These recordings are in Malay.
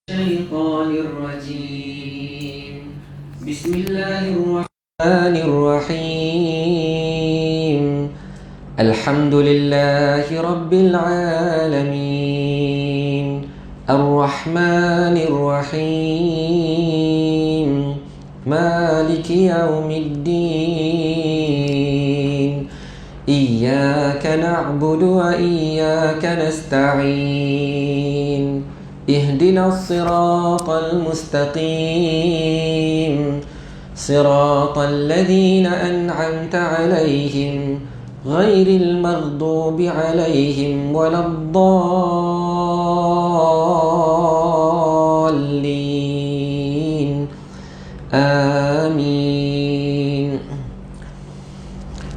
الشيطان الرجيم. بسم الله الرحمن الرحيم. الحمد لله رب العالمين الرحمن الرحيم مالك يوم الدين إياك نعبد وإياك نستعين اهدنا الصراط المستقيم صراط الذين أنعمت عليهم غير المغضوب عليهم ولا الضالين آمين.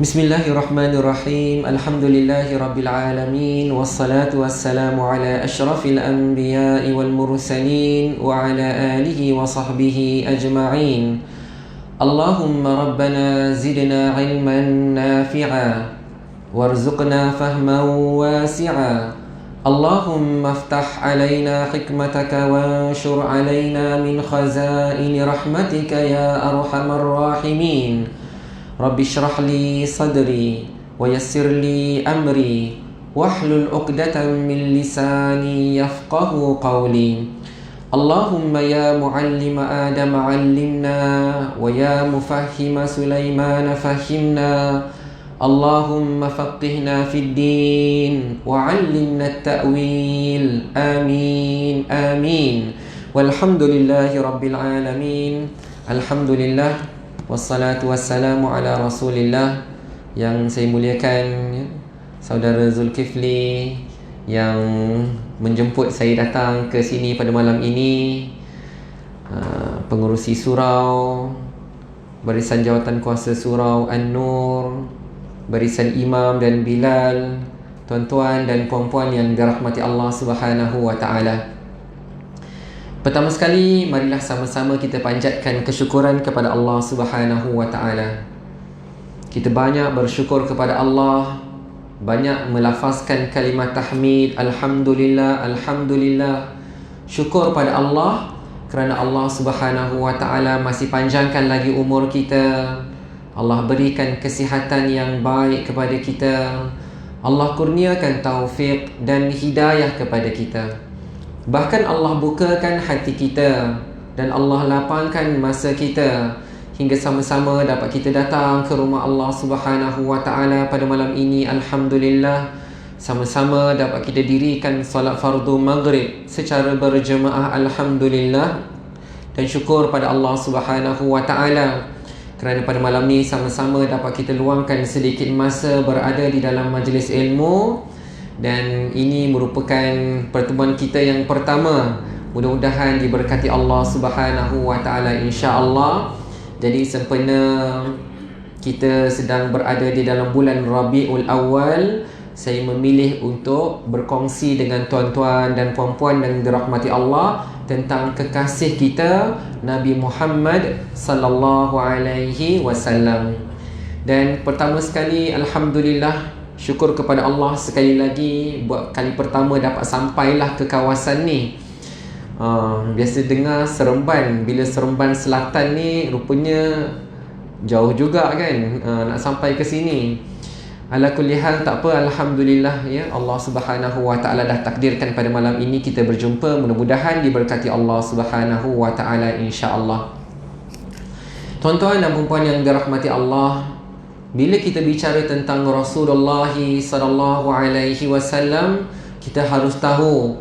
Bismillahirrahmanirrahim. Alhamdulillahirabbil alamin wassalatu wassalamu ala asyrafil anbiya'i wal mursalin wa ala alihi wa sahbihi ajma'in. Allahumma rabbana zidna ilman nafi'a warzuqna fahman wasi'a. Allahumma aftah alaina hikmataka wanshur alaina min khazaini rahmatika ya arhamar rahimin. Rabbi syrah li sadri wa yassir li amri wahlul 'uqdatam min lisani yafqahu qawli. Allahumma ya muallima Adam 'allimna wa ya mufahhima Sulaiman fahhimna. Allahumma faqihna fid din wa 'allimna at-ta'wil. Amin amin. Walhamdulillahi rabbil alamin. Alhamdulillah wassalatu wassalamu ala rasulillah. Yang saya muliakan Saudara Zulkifli yang menjemput saya datang ke sini pada malam ini, pengurusi surau, barisan jawatan kuasa surau An-Nur, barisan imam dan Bilal, tuan-tuan dan puan-puan yang dirahmati Allah Subhanahu wa taala. Pertama sekali, marilah sama-sama kita panjatkan kesyukuran kepada Allah Subhanahu wa taala. Kita banyak bersyukur kepada Allah, banyak melafazkan kalimat tahmid, alhamdulillah, alhamdulillah. Syukur pada Allah kerana Allah Subhanahu wa taala masih panjangkan lagi umur kita. Allah berikan kesihatan yang baik kepada kita. Allah kurniakan taufik dan hidayah kepada kita. Bahkan Allah bukakan hati kita dan Allah lapangkan masa kita hingga sama-sama dapat kita datang ke rumah Allah Subhanahu wa taala pada malam ini. Alhamdulillah, sama-sama dapat kita dirikan solat fardu maghrib secara berjemaah. Alhamdulillah, dan syukur pada Allah Subhanahu wa taala kerana pada malam ni sama-sama dapat kita luangkan sedikit masa berada di dalam majlis ilmu. Dan ini merupakan pertemuan kita yang pertama. Mudah-mudahan diberkati Allah Subhanahu wa taala, insya-Allah. Jadi sempena kita sedang berada di dalam bulan Rabiul Awal, saya memilih untuk berkongsi dengan tuan-tuan dan puan-puan yang dirahmati Allah tentang kekasih kita Nabi Muhammad sallallahu alaihi wasallam. Dan pertama sekali, alhamdulillah, syukur kepada Allah sekali lagi buat kali pertama dapat sampailah ke kawasan ni. Biasa dengar Seremban, bila Seremban Selatan ni rupanya jauh juga kan, nak sampai ke sini. Ala kulli hal, tak apa, alhamdulillah ya, Allah Subhanahu wa taala dah takdirkan pada malam ini kita berjumpa. Mudah-mudahan diberkati Allah Subhanahu wa taala, insya-Allah. Tuan-tuan dan puan-puan yang dirahmati Allah, bila kita bicara tentang Rasulullah sallallahu alaihi wasallam, kita harus tahu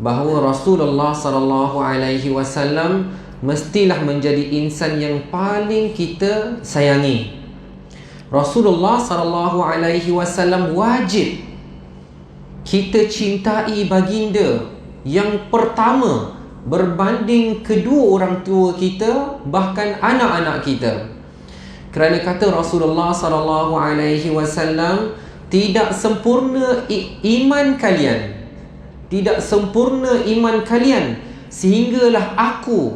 bahawa Rasulullah sallallahu alaihi wasallam mestilah menjadi insan yang paling kita sayangi. Rasulullah sallallahu alaihi wasallam wajib kita cintai baginda yang pertama berbanding kedua orang tua kita, bahkan anak-anak kita. Kerana kata Rasulullah sallallahu alaihi wasallam, tidak sempurna iman kalian, tidak sempurna iman kalian sehinggalah aku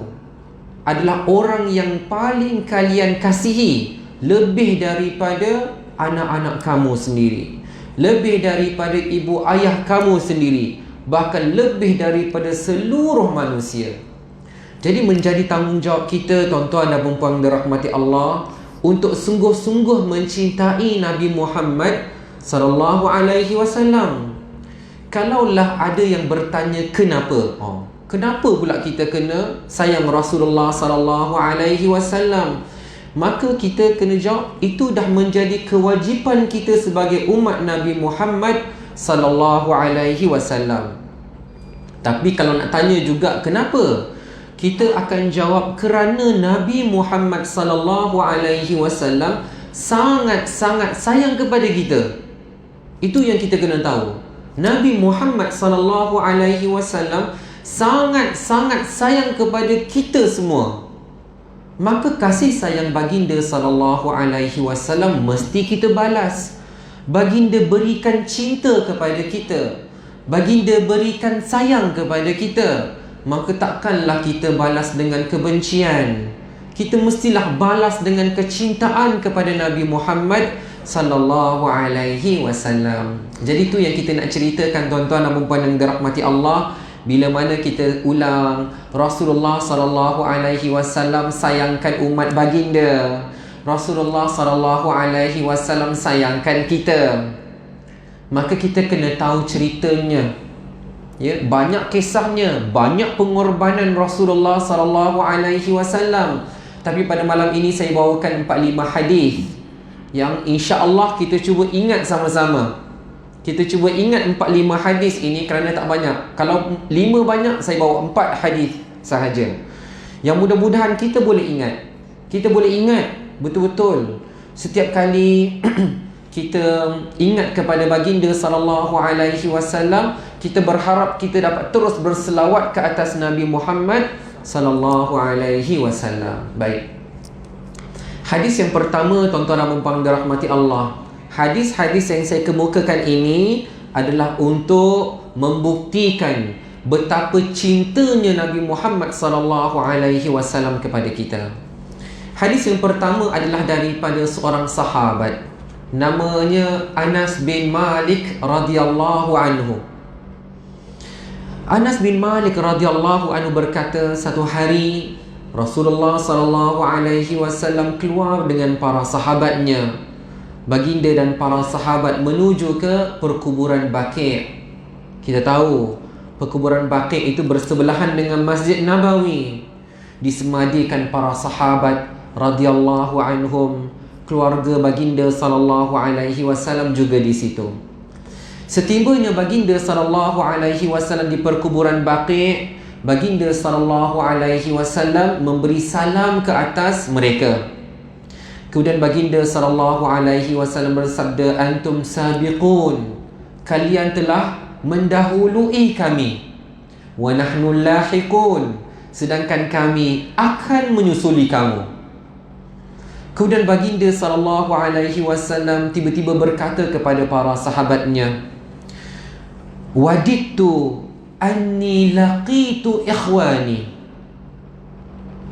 adalah orang yang paling kalian kasihi lebih daripada anak-anak kamu sendiri, lebih daripada ibu ayah kamu sendiri, bahkan lebih daripada seluruh manusia. Jadi menjadi tanggungjawab kita, tuan-tuan dan puan-puan dirahmati Allah, untuk sungguh-sungguh mencintai Nabi Muhammad sallallahu alaihi wasallam. Kalaulah ada yang bertanya kenapa? Kenapa pula kita kena sayang Rasulullah sallallahu alaihi wasallam? Maka kita kena jawab, itu dah menjadi kewajipan kita sebagai umat Nabi Muhammad sallallahu alaihi wasallam. Tapi kalau nak tanya juga kenapa? Kita akan jawab kerana Nabi Muhammad sallallahu alaihi wasallam sangat-sangat sayang kepada kita. Itu yang kita kena tahu. Nabi Muhammad sallallahu alaihi wasallam sangat-sangat sayang kepada kita semua. Maka kasih sayang baginda sallallahu alaihi wasallam mesti kita balas. Baginda berikan cinta kepada kita, baginda berikan sayang kepada kita, maka takkanlah kita balas dengan kebencian. Kita mestilah balas dengan kecintaan kepada Nabi Muhammad sallallahu alaihi wasallam. Jadi tu yang kita nak ceritakan, tuan-tuan dan puan-puan yang dirahmati Allah. Bila mana kita ulang Rasulullah sallallahu alaihi wasallam sayangkan umat baginda, Rasulullah sallallahu alaihi wasallam sayangkan kita, maka kita kena tahu ceritanya. Ya, banyak kisahnya, banyak pengorbanan Rasulullah sallallahu alaihi wasallam. Tapi pada malam ini saya bawakan 4-5 hadis yang insya-Allah kita cuba ingat sama-sama. Kita cuba ingat 4-5 hadis ini kerana tak banyak. Kalau 5 banyak, saya bawa 4 hadis sahaja. Yang mudah-mudahan kita boleh ingat. Kita boleh ingat betul-betul setiap kali kita ingat kepada baginda sallallahu alaihi wasallam, kita berharap kita dapat terus berselawat ke atas Nabi Muhammad sallallahu alaihi wasallam. Baik. Hadis yang pertama, tuan-tuan dan puan-puan dirahmati Allah. Hadis-hadis yang saya kemukakan ini adalah untuk membuktikan betapa cintanya Nabi Muhammad sallallahu alaihi wasallam kepada kita. Hadis yang pertama adalah daripada seorang sahabat, namanya Anas bin Malik radhiyallahu anhu. Anas bin Malik radhiyallahu anhu berkata, satu hari Rasulullah sallallahu alaihi wasallam keluar dengan para sahabatnya. Baginda dan para sahabat menuju ke perkuburan Baqi'. Kita tahu perkuburan Baqi' itu bersebelahan dengan Masjid Nabawi. Disemadikan para sahabat radhiyallahu anhum, keluarga baginda sallallahu alaihi wasallam juga di situ. Setibanya baginda sallallahu alaihi wasallam di perkuburan Baqi', baginda sallallahu alaihi wasallam memberi salam ke atas mereka. Kemudian baginda sallallahu alaihi wasallam bersabda, antum sabiqun, kalian telah mendahului kami, wa nahnu lahiqun, sedangkan kami akan menyusuli kamu. Kemudian baginda sallallahu alaihi wasallam tiba-tiba berkata kepada para sahabatnya, wadittu anni laqitu ikhwani.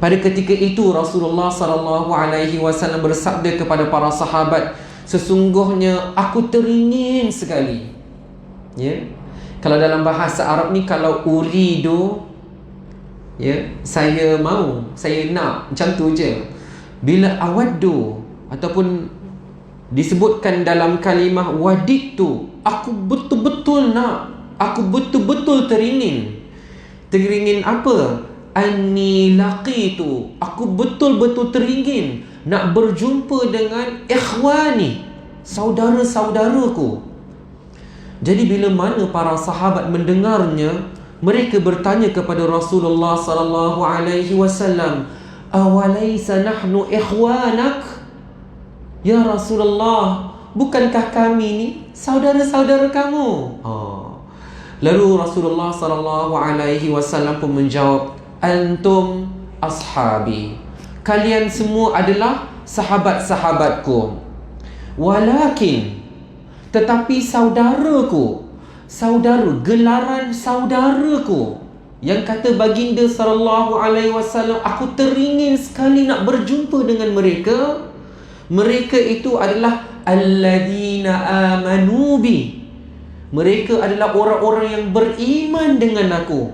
Pada ketika itu Rasulullah sallallahu alaihi wasallam bersabda kepada para sahabat, sesungguhnya aku teringin sekali. Ya. Kalau dalam bahasa Arab ni, kalau uridu, ya, saya mau, saya nak, macam tu je. Bila awaddu ataupun disebutkan dalam kalimah wadittu, aku betul-betul nak, aku betul-betul teringin. Teringin apa? Anni laqitu, aku betul-betul teringin nak berjumpa dengan ikhwani, saudara-saudaraku. Jadi bila mana para sahabat mendengarnya, mereka bertanya kepada Rasulullah sallallahu alaihi wasallam, awalaysa nahnu ikhwanak? Ya Rasulullah, bukankah kami ni saudara-saudara kamu? Lalu Rasulullah sallallahu alaihi wasallam pun menjawab, antum ashabi, kalian semua adalah sahabat-sahabatku. Walakin, tetapi saudaraku, saudara, gelaran saudaraku, yang kata baginda sallallahu alaihi wasallam, aku teringin sekali nak berjumpa dengan mereka. Mereka itu adalah alladina amanu bi, Mereka adalah orang-orang yang beriman dengan aku.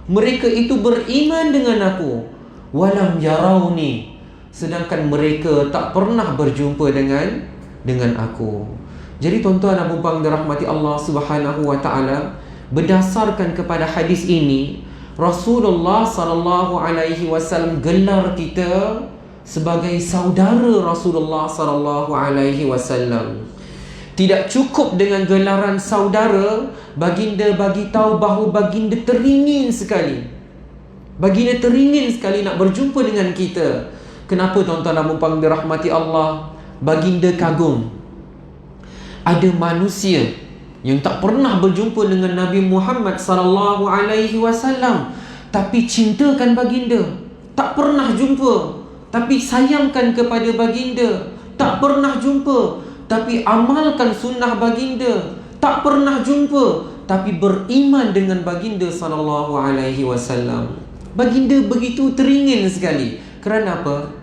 Mereka itu beriman dengan aku. Walam yarawni, sedangkan mereka tak pernah berjumpa dengan aku. Jadi tuan-tuan dan puan-puan dirahmati Allah Subhanahu wa taala, berdasarkan kepada hadis ini, Rasulullah sallallahu alaihi wasallam gelar kita sebagai saudara Rasulullah sallallahu alaihi wasallam. Tidak cukup dengan gelaran saudara, baginda bagi tahu bahawa baginda teringin sekali. Baginda teringin sekali nak berjumpa dengan kita. Kenapa tuan-tuan dan puan-puan dirahmati Allah? Baginda kagum. Ada manusia yang tak pernah berjumpa dengan Nabi Muhammad sallallahu alaihi wasallam, tapi cintakan baginda. Tak pernah jumpa, tapi sayangkan kepada baginda. Tak pernah jumpa, tapi amalkan sunnah baginda. Tak pernah jumpa, tapi beriman dengan baginda sallallahu alaihi wasallam. Baginda begitu teringin sekali. Kerana apa?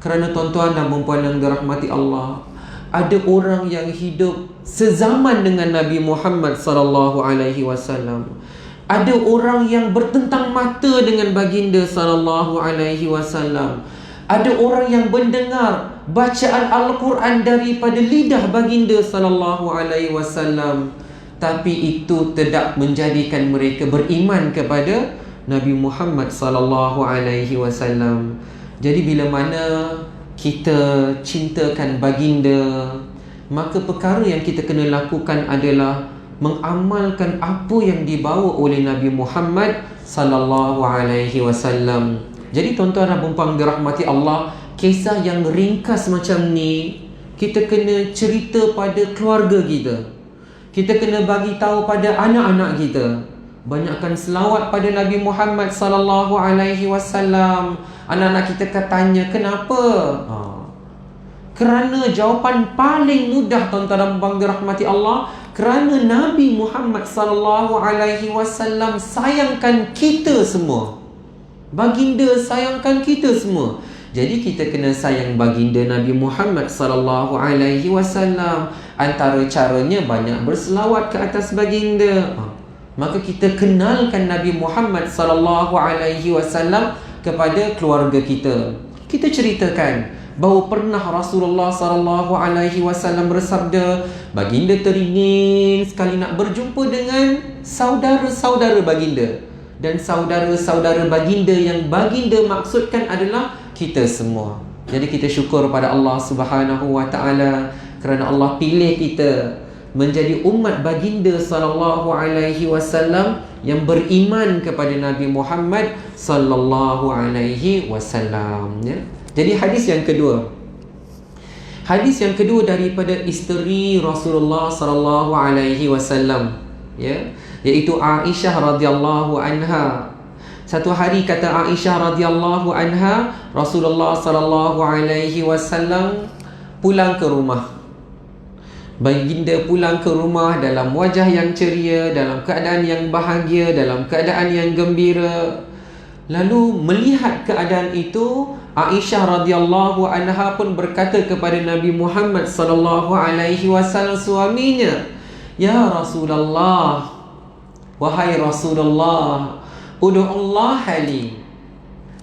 Kerana tuan-tuan dan puan-puan yang dirahmati Allah, ada orang yang hidup sezaman dengan Nabi Muhammad sallallahu alaihi wasallam. Ada orang yang bertentang mata dengan baginda sallallahu alaihi wasallam. Ada orang yang mendengar bacaan Al-Quran daripada lidah baginda sallallahu alaihi wasallam, tapi itu tidak menjadikan mereka beriman kepada Nabi Muhammad sallallahu alaihi wasallam. Jadi bila mana kita cintakan baginda, maka perkara yang kita kena lakukan adalah mengamalkan apa yang dibawa oleh Nabi Muhammad sallallahu alaihi wasallam. Jadi tuan-tuan dan puan-puan dirahmati Allah, kisah yang ringkas macam ni kita kena cerita pada keluarga kita. Kita kena bagi tahu pada anak-anak kita. Banyakkan selawat pada Nabi Muhammad sallallahu alaihi wasallam. Anak-anak kita katanya, kenapa? Kerana jawapan paling mudah tuan-tuan dan puan-puan dirahmati Allah, kerana Nabi Muhammad sallallahu alaihi wasallam sayangkan kita semua. Baginda sayangkan kita semua. Jadi kita kena sayang baginda Nabi Muhammad sallallahu alaihi wasallam. Antara caranya banyak berselawat ke atas baginda. Maka kita kenalkan Nabi Muhammad sallallahu alaihi wasallam kepada keluarga kita. Kita ceritakan bahawa pernah Rasulullah sallallahu alaihi wasallam bersabda, baginda teringin sekali nak berjumpa dengan saudara-saudara baginda. Dan saudara-saudara baginda yang baginda maksudkan adalah kita semua. Jadi kita syukur pada Allah Subhanahu wa taala kerana Allah pilih kita menjadi umat baginda sallallahu alaihi wasallam yang beriman kepada Nabi Muhammad sallallahu alaihi wasallam, ya. Jadi hadis yang kedua. Hadis yang kedua daripada isteri Rasulullah sallallahu alaihi wasallam, ya, iaitu Aisyah radhiyallahu anha. Satu hari kata Aisyah radhiyallahu anha, Rasulullah sallallahu alaihi wasallam pulang ke rumah. Baginda pulang ke rumah dalam wajah yang ceria, dalam keadaan yang bahagia, dalam keadaan yang gembira. Lalu melihat keadaan itu, Aisyah radhiyallahu anha pun berkata kepada Nabi Muhammad sallallahu alaihi wasallam suaminya, "Ya Rasulullah, wahai Rasulullah, ud'ullah li,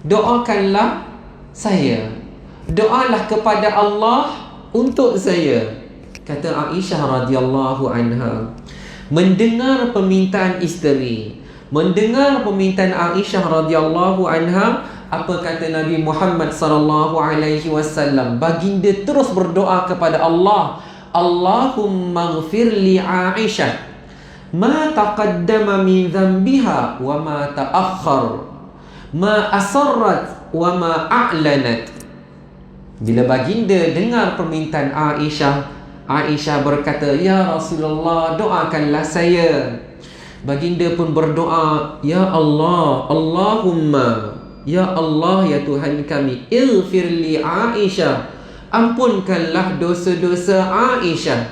doakanlah saya, doalah kepada Allah untuk saya." Kata Aisyah radhiyallahu anha, mendengar permintaan isteri, mendengar permintaan Aisyah radhiyallahu anha, apa kata Nabi Muhammad sallallahu alaihi wasallam? Baginda terus berdoa kepada Allah, Allahumma ighfir li Aisyah ma taqaddama min dhanbiha wa ma ta'akhkhar, ma asarrat wa ma a'lanat. Bila baginda dengar permintaan Aisyah, Aisyah berkata, "Ya Rasulullah, doakanlah saya." Baginda pun berdoa, "Ya Allah, Allahumma, ya Allah, ya Tuhan kami, ighfir li Aisyah, ampunkanlah dosa-dosa Aisyah,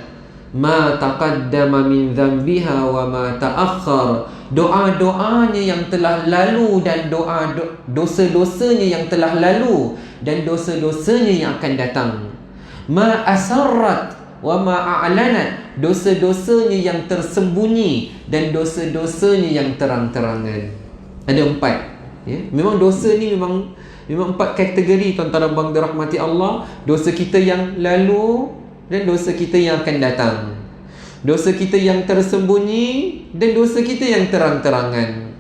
ma taqaddama min dhanbiha wa ma ta'akhkhar." Doa-doanya yang telah lalu dan dosa-dosanya yang telah lalu dan dosa-dosanya yang akan datang. Ma asarrat wa ma a'lanat, dosa-dosanya yang tersembunyi dan dosa-dosanya yang terang-terangan. Ada 4 ya. Memang dosa ni memang 4 kategori tuan-tuan dan puan dirahmati Allah. Dosa kita yang lalu dan dosa kita yang akan datang. Dosa kita yang tersembunyi dan dosa kita yang terang-terangan.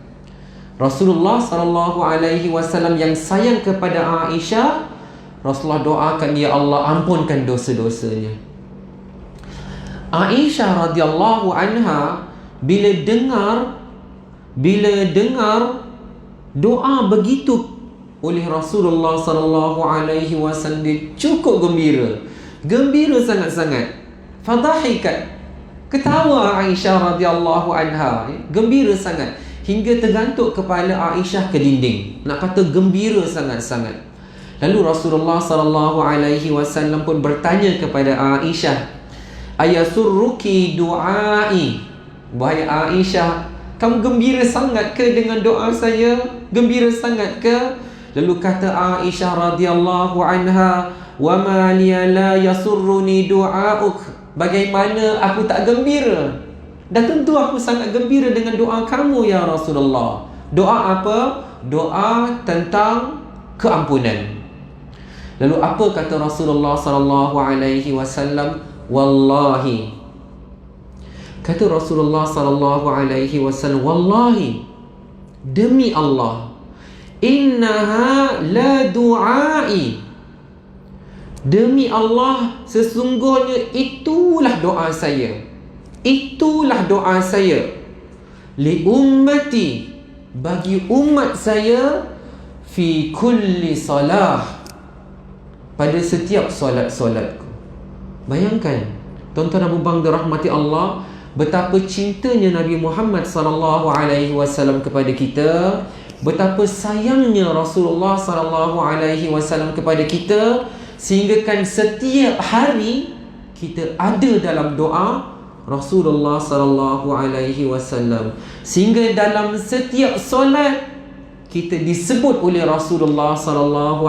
Rasulullah SAW yang sayang kepada Aisyah, Rasulullah doakan, ya Allah ampunkan dosa-dosanya. Aisyah radhiyallahu anha bila dengar doa begitu oleh Rasulullah SAW, dia cukup gembira sangat-sangat. Fadhahikat, ketawa Aisyah radhiyallahu anha, gembira sangat, hingga tergantuk kepala Aisyah ke dinding. Nak kata gembira sangat-sangat. Lalu Rasulullah SAW pun bertanya kepada Aisyah, ayasurruki du'ai, wahai Aisyah, kamu gembira sangat ke dengan doa saya? Gembira sangat ke? Lalu kata Aisyah radhiyallahu anha, wa ma liya la yasurruni du'auk, bagaimana aku tak gembira? Dah tentu aku sangat gembira dengan doa kamu ya Rasulullah. Doa apa? Doa tentang keampunan. Lalu apa kata Rasulullah SAW? Wallahi, kata Rasulullah SAW, wallahi, demi Allah, innaha la du'ai, demi Allah, sesungguhnya itulah doa saya. Itulah doa saya. Li ummati, bagi umat saya, fi kulli salah, pada setiap solat-solatku. Bayangkan tuan-tuan dan puan dirahmati Allah, betapa cintanya Nabi Muhammad SAW kepada kita, betapa sayangnya Rasulullah SAW kepada kita, sehingga kan setiap hari kita ada dalam doa Rasulullah SAW, sehingga dalam setiap solat kita disebut oleh Rasulullah SAW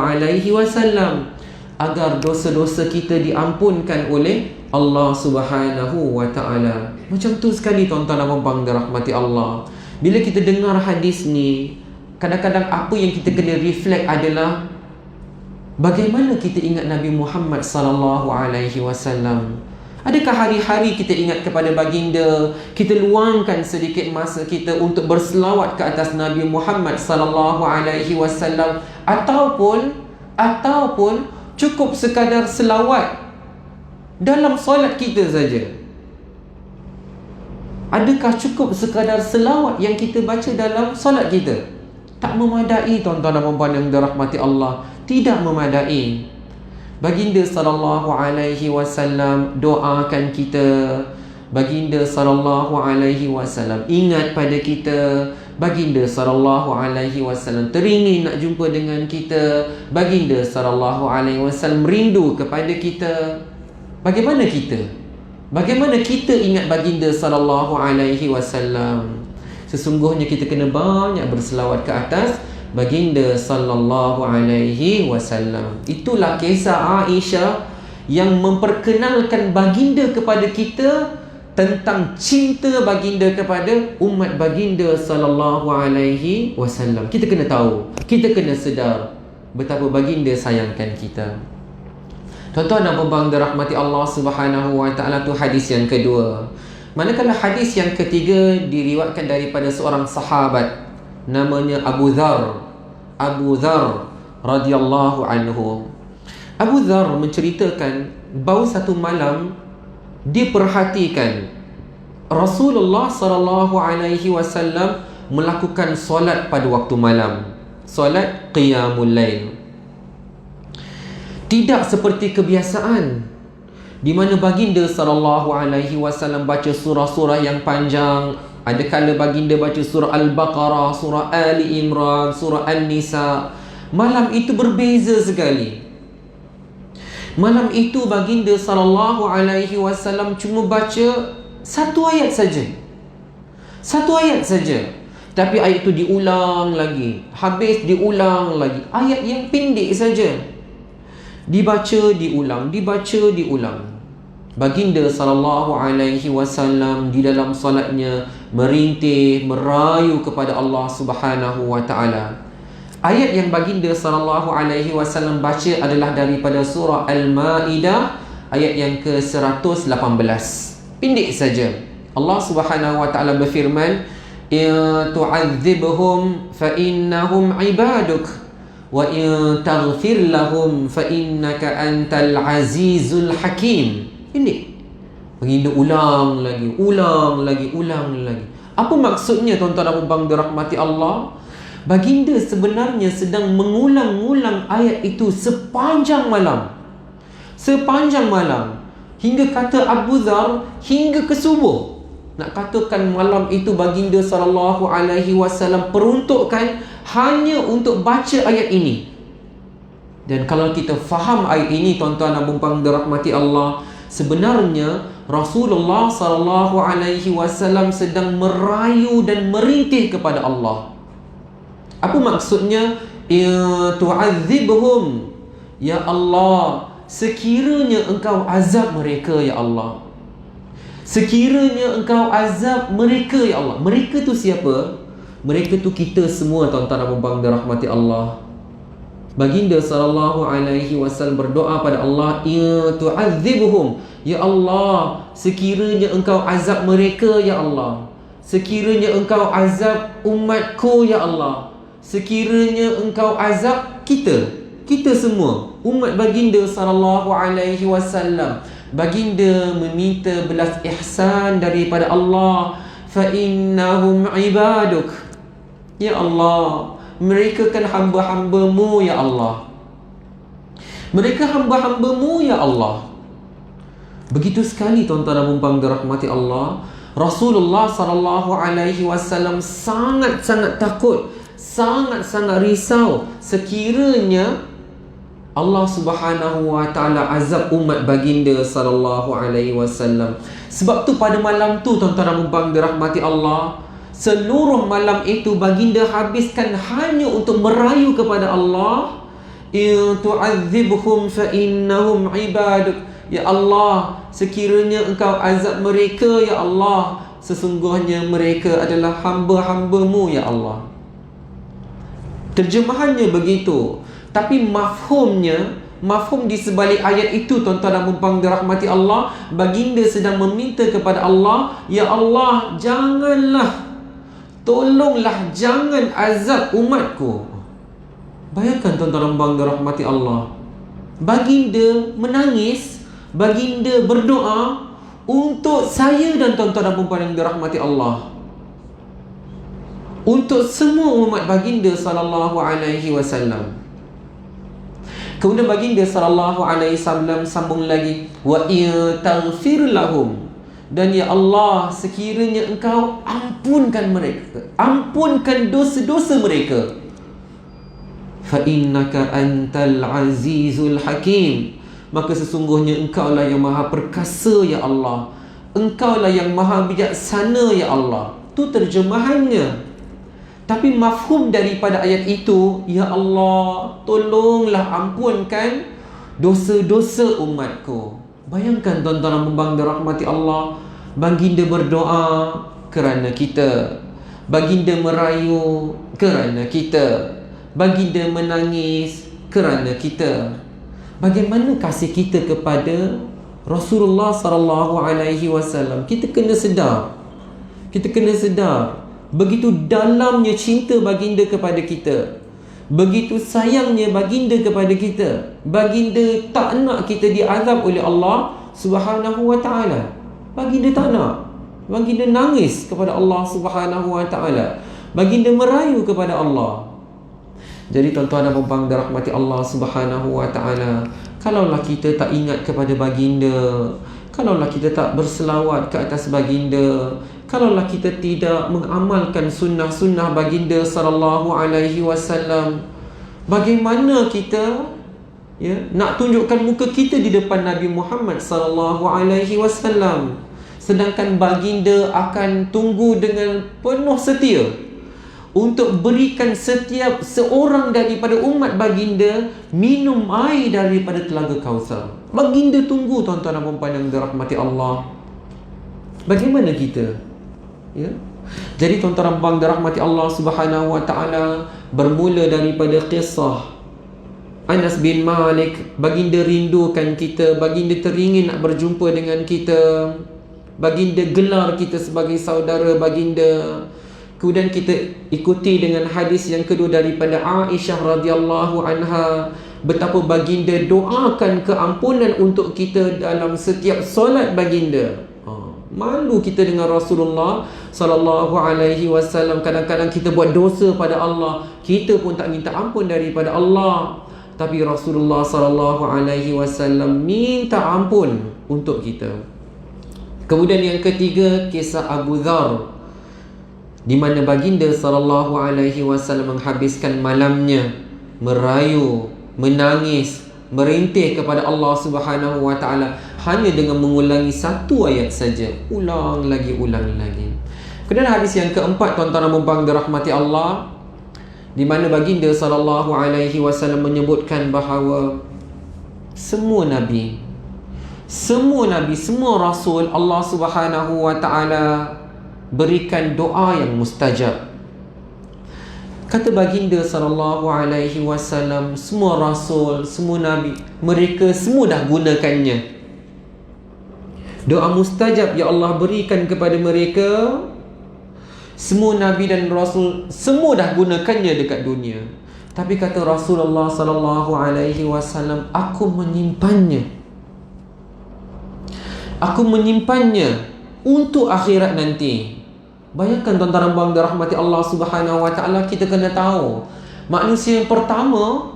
agar dosa-dosa kita diampunkan oleh Allah Subhanahu wa ta'ala. Macam tu sekali tuan-tuan dan puan dirahmati Allah. Bila kita dengar hadis ni, kadang-kadang apa yang kita kena reflect adalah bagaimana kita ingat Nabi Muhammad SAW. Adakah hari-hari kita ingat kepada baginda, kita luangkan sedikit masa kita untuk berselawat ke atas Nabi Muhammad SAW, ataupun cukup sekadar selawat dalam solat kita saja? Adakah cukup sekadar selawat yang kita baca dalam solat kita? Tak memadai tuan-tuan dan puan yang dirahmati Allah. Tidak memadai. Baginda SAW doakan kita. Baginda SAW ingat pada kita. Baginda SAW teringin nak jumpa dengan kita. Baginda SAW rindu kepada kita. Bagaimana kita? Bagaimana kita ingat baginda SAW? Sesungguhnya kita kena banyak berselawat ke atas baginda SAW. Itulah kisah Aisyah yang memperkenalkan baginda kepada kita, tentang cinta baginda kepada umat baginda SAW. Kita kena tahu, kita kena sedar betapa baginda sayangkan kita. Tuan-tuan dan puan dirahmati Allah Subhanahu wa ta'ala, tu hadis yang kedua. Manakala hadis yang ketiga diriwayatkan daripada seorang sahabat namanya Abu Dhar radhiyallahu anhu. Abu Dhar menceritakan bahawa satu malam dia perhatikan Rasulullah SAW melakukan solat pada waktu malam, solat qiyamul lail. Tidak seperti kebiasaan, di mana baginda SAW baca surah-surah yang panjang. Ada kala baginda baca surah Al-Baqarah, surah Ali Imran, surah An-Nisa. Malam itu berbeza sekali. Malam itu baginda SAW cuma baca satu ayat saja. Satu ayat saja. Tapi ayat itu diulang lagi, habis diulang lagi. Ayat yang pendek saja, dibaca diulang, dibaca diulang. Baginda sallallahu alaihi wasallam di dalam solatnya merintih, merayu kepada Allah Subhanahu wa taala. Ayat yang baginda sallallahu alaihi wasallam baca adalah daripada surah Al-Maidah ayat yang ke-118. Pendek saja. Allah Subhanahu wa taala berfirman, "In tu'adzibhum fa innahum 'ibaduk wa in taghfir lahum fa innaka antal azizul hakim." Ini baginda ulang lagi. Apa maksudnya tuan-tuan dan puan dirahmati Allah? Baginda sebenarnya sedang mengulang-ulang ayat itu sepanjang malam. Hingga kata Abu Dhar, hingga ke subuh. Nak katakan malam itu baginda sallallahu alaihi wasallam peruntukkan hanya untuk baca ayat ini. Dan kalau kita faham ayat ini tuan-tuan dan puan dirahmati Allah, sebenarnya Rasulullah sallallahu alaihi wasallam sedang merayu dan merintih kepada Allah. Apa maksudnya? Tu'adzibhum, ya Allah, sekiranya engkau azab mereka ya Allah. Sekiranya engkau azab mereka ya Allah. Mereka tu siapa? Mereka tu kita semua tuan-tuan dan puan dirahmati Allah. Baginda sallallahu alaihi wasallam berdoa pada Allah, tu'adzibhum, ya Allah, sekiranya engkau azab mereka ya Allah. Sekiranya engkau azab umatku ya Allah. Sekiranya engkau azab kita semua, umat baginda sallallahu alaihi wasallam. Baginda meminta belas ihsan daripada Allah, fa innahum ibaduk, ya Allah, mereka kan hamba-hambamu ya Allah. Mereka hamba-hambamu ya Allah. Begitu sekali tuan-tuan dan puan dirahmati Allah. Rasulullah sallallahu alaihi wasallam sangat-sangat takut, sangat-sangat risau sekiranya Allah Subhanahu wa taala azab umat baginda sallallahu alaihi wasallam. Sebab tu pada malam tu tuan-tuan dan puan dirahmati Allah, seluruh malam itu baginda habiskan hanya untuk merayu kepada Allah. In tu'adzibhum fa innahum ibaduk, ya Allah, sekiranya engkau azab mereka ya Allah, sesungguhnya mereka adalah hamba-hambamu ya Allah. Terjemahannya begitu. Tapi mafhum di sebalik ayat itu tuan-tuan dan puan dirahmati Allah, baginda sedang meminta kepada Allah, ya Allah, tolonglah jangan azab umatku. Bayangkan tuan-tuan dan puan dirahmati Allah, baginda menangis, baginda berdoa untuk saya dan tuan-tuan dan puan yang dirahmati Allah, untuk semua umat baginda sallallahu alaihi wasallam. Kemudian baginda sallallahu alaihi wasallam sambung lagi, wa in taghfir lahum, dan ya Allah, sekiranya engkau ampunkan mereka, ampunkan dosa-dosa mereka, fa innaka antal azizul hakim, maka sesungguhnya engkau lah yang maha perkasa ya Allah, engkau lah yang maha bijaksana ya Allah. Itu terjemahannya. Tapi mafhum daripada ayat itu, ya Allah, tolonglah ampunkan dosa-dosa umatku. Bayangkan tuan-tuan dan puan dirahmati Allah, baginda berdoa kerana kita, baginda merayu kerana kita, baginda menangis kerana kita. Bagaimana kasih kita kepada Rasulullah sallallahu alaihi wasallam? Kita kena sedar. Begitu dalamnya cinta baginda kepada kita, begitu sayangnya baginda kepada kita. Baginda tak nak kita diazab oleh Allah Subhanahu wa taala. Baginda tak nak. Baginda nangis kepada Allah Subhanahu wa taala. Baginda merayu kepada Allah. Jadi tuan-tuan dan puan dirahmati Allah Subhanahu wa taala, kalaulah kita tak ingat kepada baginda, kalaulah kita tak berselawat ke atas baginda, kalaulah kita tidak mengamalkan sunnah-sunnah baginda sallallahu alaihi wasallam, bagaimana kita nak tunjukkan muka kita di depan Nabi Muhammad sallallahu alaihi wasallam, sedangkan baginda akan tunggu dengan penuh setia untuk berikan setiap seorang daripada umat baginda minum air daripada telaga Kautsar. Baginda tunggu, tuan-tuan dan puan-puan yang dirahmati Allah. Bagaimana kita? Ya. Jadi tuan-tuan dan puan dirahmati Allah Subhanahu wa taala, bermula daripada kisah Anas bin Malik. Baginda rindukan kita, baginda teringin nak berjumpa dengan kita, baginda gelar kita sebagai saudara baginda. Kemudian kita ikuti dengan hadis yang kedua daripada Aisyah radhiyallahu anha, betapa baginda doakan keampunan untuk kita dalam setiap solat baginda. Malu kita dengan Rasulullah sallallahu alaihi wasallam. Kadang-kadang kita buat dosa pada Allah, kita pun tak minta ampun daripada Allah, tapi Rasulullah sallallahu alaihi wasallam minta ampun untuk kita. Kemudian yang ketiga, kisah Abu Dhar, di mana baginda sallallahu alaihi wasallam menghabiskan malamnya merayu, menangis, merintih kepada Allah Subhanahu wa taala hanya dengan mengulangi satu ayat saja, ulang lagi, ulang lagi. Kemudian hadis yang keempat, tuan-tuan dan puan-puan dirahmati Allah, di mana baginda sallallahu alaihi wasallam menyebutkan bahawa semua nabi, semua rasul, Allah Subhanahu wa taala berikan doa yang mustajab. Kata baginda sallallahu alaihi wasallam, semua rasul, semua nabi, mereka semua dah gunakannya. Doa mustajab ya Allah berikan kepada mereka. Semua nabi dan rasul semua dah gunakannya dekat dunia. Tapi kata Rasulullah sallallahu alaihi wasallam, aku menyimpannya. Aku menyimpannya untuk akhirat nanti. Bayangkan tuan-tuan dan puan dirahmati Allah Subhanahu wa taala, kita kena tahu manusia yang pertama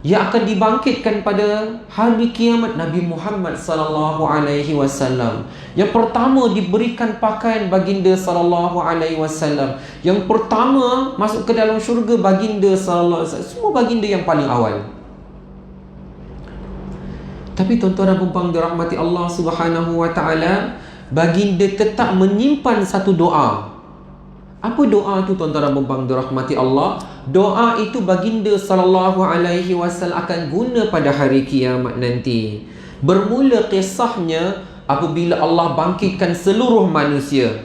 yang akan dibangkitkan pada hari kiamat Nabi Muhammad sallallahu alaihi wasallam. Yang pertama diberikan pakaian baginda sallallahu alaihi wasallam. Yang pertama masuk ke dalam syurga baginda sallallahu alaihi wasallam. Semua baginda yang paling awal. Tapi tuan-tuan dan puan dirahmati Allah Subhanahu wa taala, baginda tetap menyimpan satu doa. Apa doa itu tuan-tuan dan puan dirahmati Allah? Doa itu baginda sallallahu alaihi wasallam akan guna pada hari kiamat nanti. Bermula kisahnya apabila Allah bangkitkan seluruh manusia.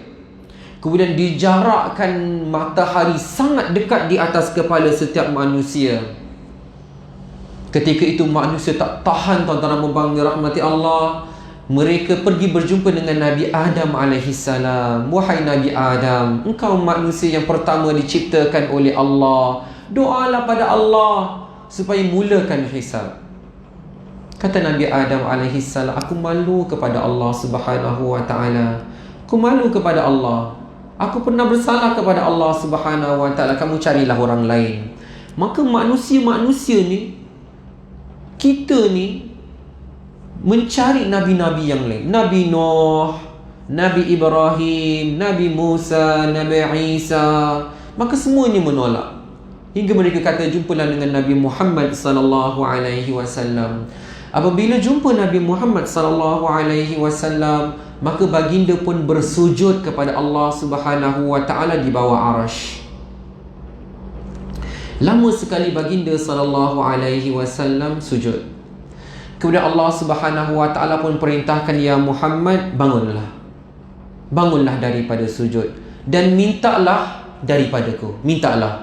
Kemudian dijarakkan matahari sangat dekat di atas kepala setiap manusia. Ketika itu manusia tak tahan, tuan-tuan dan puan dirahmati Allah. Mereka pergi berjumpa dengan Nabi Adam alaihissalam. Wahai Nabi Adam, engkau manusia yang pertama diciptakan oleh Allah. Doalah pada Allah supaya mulakan hisab. Kata Nabi Adam alaihissalam, aku malu kepada Allah Subhanahu wa taala. Aku malu kepada Allah. Aku pernah bersalah kepada Allah Subhanahu wa taala. Kamu carilah orang lain. Maka manusia-manusia ni, kita ni mencari nabi-nabi yang lain. Nabi Nuh, Nabi Ibrahim, Nabi Musa, Nabi Isa. Maka semuanya menolak. Hingga mereka kata, jumpalah dengan Nabi Muhammad sallallahu alaihi wasallam. Apabila jumpa Nabi Muhammad sallallahu alaihi wasallam, maka baginda pun bersujud kepada Allah Subhanahu wa taala di bawah arasy. Lama sekali baginda sallallahu alaihi wasallam sujud. Kemudian Allah Subhanahu wa taala pun perintahkan, ya Muhammad, bangunlah. Bangunlah daripada sujud dan mintalah daripadaku. Mintalah.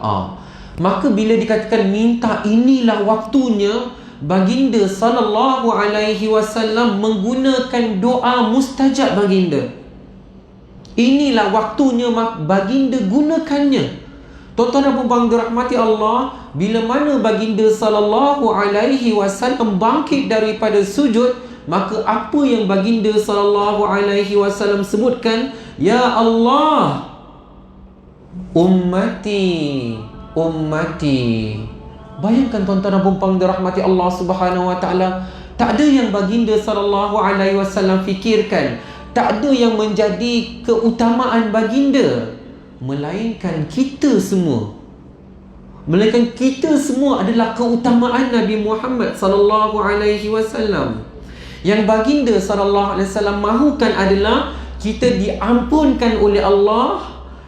Maka bila dikatakan minta, inilah waktunya baginda sallallahu alaihi wasallam menggunakan doa mustajab baginda. Inilah waktunya baginda gunakannya. Tuan-tuan dan puan dirahmati Allah, bila mana baginda sallallahu alaihi wasallam bangkit daripada sujud, maka apa yang baginda sallallahu alaihi wasallam sebutkan? Ya Allah, ummati, ummati. Bayangkan tuan-tuan dan puan dirahmati Allah Subhanahu wa taala, tak ada yang baginda sallallahu alaihi wasallam fikirkan, tak ada yang menjadi keutamaan baginda, melainkan kita semua. Melainkan kita semua adalah keutamaan Nabi Muhammad sallallahu alaihi wasallam. Yang baginda sallallahu alaihi wasallam mahukan adalah kita diampunkan oleh Allah,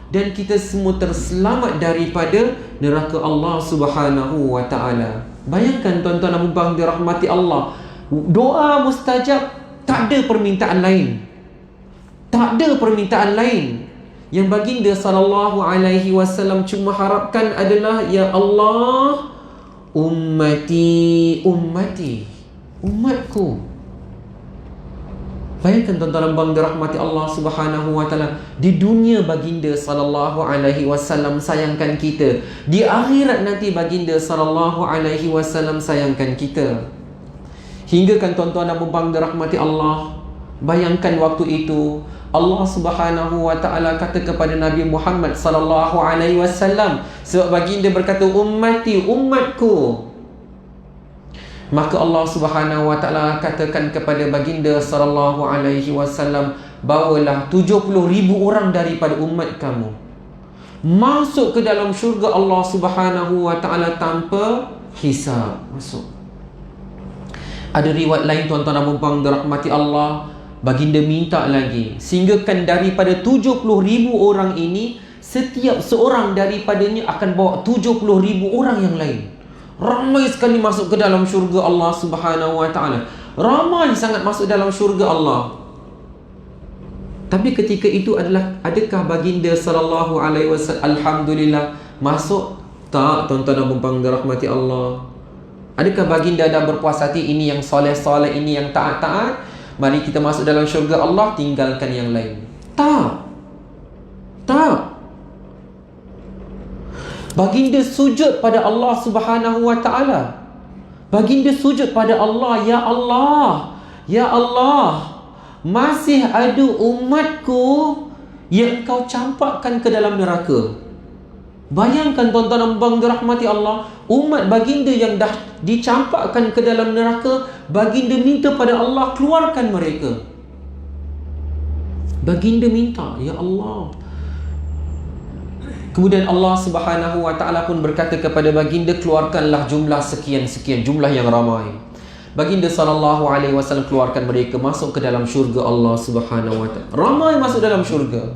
dan kita semua terselamat daripada neraka Allah Subhanahu wa taala. Bayangkan tuan-tuan dan puan dirahmati Allah, doa mustajab, tak ada permintaan lain. Tak ada permintaan lain. Yang baginda sallallahu alaihi wasallam cuma harapkan adalah, ya Allah, ummati, umatku. Bayangkan tuan-tuan dan puan dirahmati Allah Subhanahu wa taala, di dunia baginda sallallahu alaihi wasallam sayangkan kita, di akhirat nanti baginda sallallahu alaihi wasallam sayangkan kita. Hingga kan tuan-tuan dan puan dirahmati Allah, bayangkan waktu itu Allah Subhanahu wa taala kata kepada Nabi Muhammad sallallahu alaihi wasallam, sebab baginda berkata ummati, umatku. Maka Allah Subhanahu wa taala katakan kepada baginda sallallahu alaihi wasallam, bawalah 70,000 orang daripada umat kamu masuk ke dalam syurga Allah Subhanahu wa taala tanpa hisab. Masuk. Ada riwayat lain tuan-tuan dan puan dirahmati Allah, baginda minta lagi, sehingga kan daripada 70,000 orang ini, setiap seorang daripadanya akan bawa 70,000 orang yang lain. Ramai sekali masuk ke dalam syurga Allah Subhanahu wa taala. Ramai sangat masuk dalam syurga Allah. Tapi ketika itu adakah baginda sallallahu alaihi wasallam alhamdulillah masuk? Tak, tuan-tuan dan puan dirahmati Allah. Adakah baginda dah berpuas hati, ini yang soleh-soleh, ini yang taat-taat, mari kita masuk dalam syurga Allah, tinggalkan yang lain? Tak. Baginda sujud pada Allah Subhanahu wa taala. Baginda sujud pada Allah, ya Allah, ya Allah, masih ada umatku yang Engkau campakkan ke dalam neraka. Bayangkan tuan-tuan dan puan dirahmati Allah, umat baginda yang dah dicampakkan ke dalam neraka, baginda minta pada Allah, keluarkan mereka. Baginda minta, ya Allah. Kemudian Allah Subhanahu wa taala pun berkata kepada baginda, keluarkanlah jumlah sekian-sekian, jumlah yang ramai. Baginda sallallahu alaihi wasallam keluarkan mereka masuk ke dalam syurga Allah Subhanahu wa taala. Ramai masuk dalam syurga.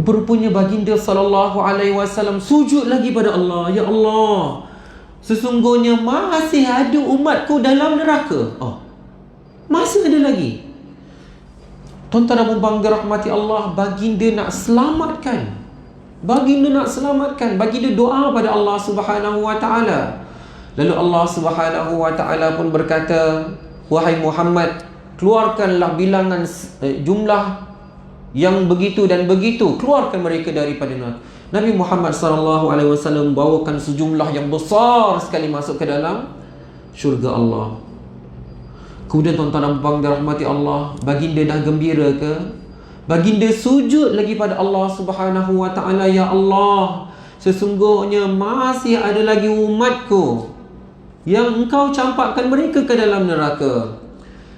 Rupanya baginda sallallahu alaihi wasallam sujud lagi pada Allah, ya Allah, sesungguhnya masih ada umatku dalam neraka. Masih ada lagi. Tuan-tuan dan puan dirahmati Allah, baginda nak selamatkan. Baginda doa pada Allah Subhanahu wa taala. Lalu Allah Subhanahu wa taala pun berkata, wahai Muhammad, keluarkanlah bilangan jumlah yang begitu dan begitu, keluarkan mereka daripada neraka. Nabi Muhammad sallallahu alaihi wasallam bawakan sejumlah yang besar sekali masuk ke dalam syurga Allah. Kemudian tuan-tuan dan puan dirahmati Allah, baginda dah gembira ke? Baginda sujud lagi pada Allah Subhanahu wa taala, ya Allah, sesungguhnya masih ada lagi umatku yang Engkau campakkan mereka ke dalam neraka.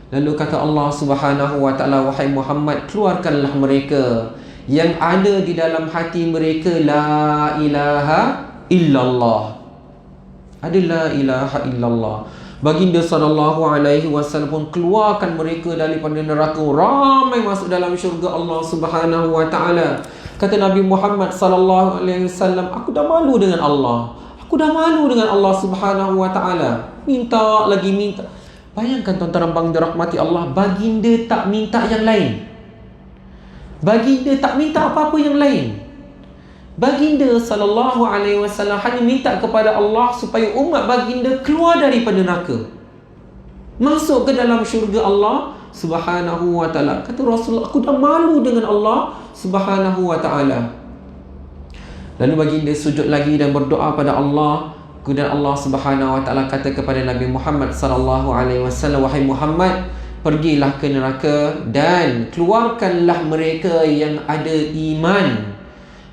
Lalu kata Allah Subhanahu wa taala, wahai Muhammad, keluarkanlah mereka yang ada di dalam hati mereka la ilaha illallah. Ada la ilaha illallah. Baginda sallallahu alaihi wasallam pun keluarkan mereka daripada neraka. Ramai masuk dalam syurga Allah Subhanahu wa taala. Kata Nabi Muhammad sallallahu alaihi wasallam, aku dah malu dengan Allah. Aku dah malu dengan Allah Subhanahu wa taala. Minta lagi minta. Bayangkan tuan-tuan dan puan dirahmati Allah, baginda tak minta yang lain. Baginda tak minta apa-apa yang lain. Baginda sallallahu alaihi wasallam hanya minta kepada Allah supaya umat baginda keluar daripada neraka, masuk ke dalam syurga Allah Subhanahu wa taala. Kata Rasulullah, aku dah malu dengan Allah Subhanahu wa taala. Lalu baginda sujud lagi dan berdoa pada Allah. Kemudian Allah Subhanahu wa taala kata kepada Nabi Muhammad sallallahu alaihi wasallam, wahai Muhammad, pergilah ke neraka dan keluarkanlah mereka yang ada iman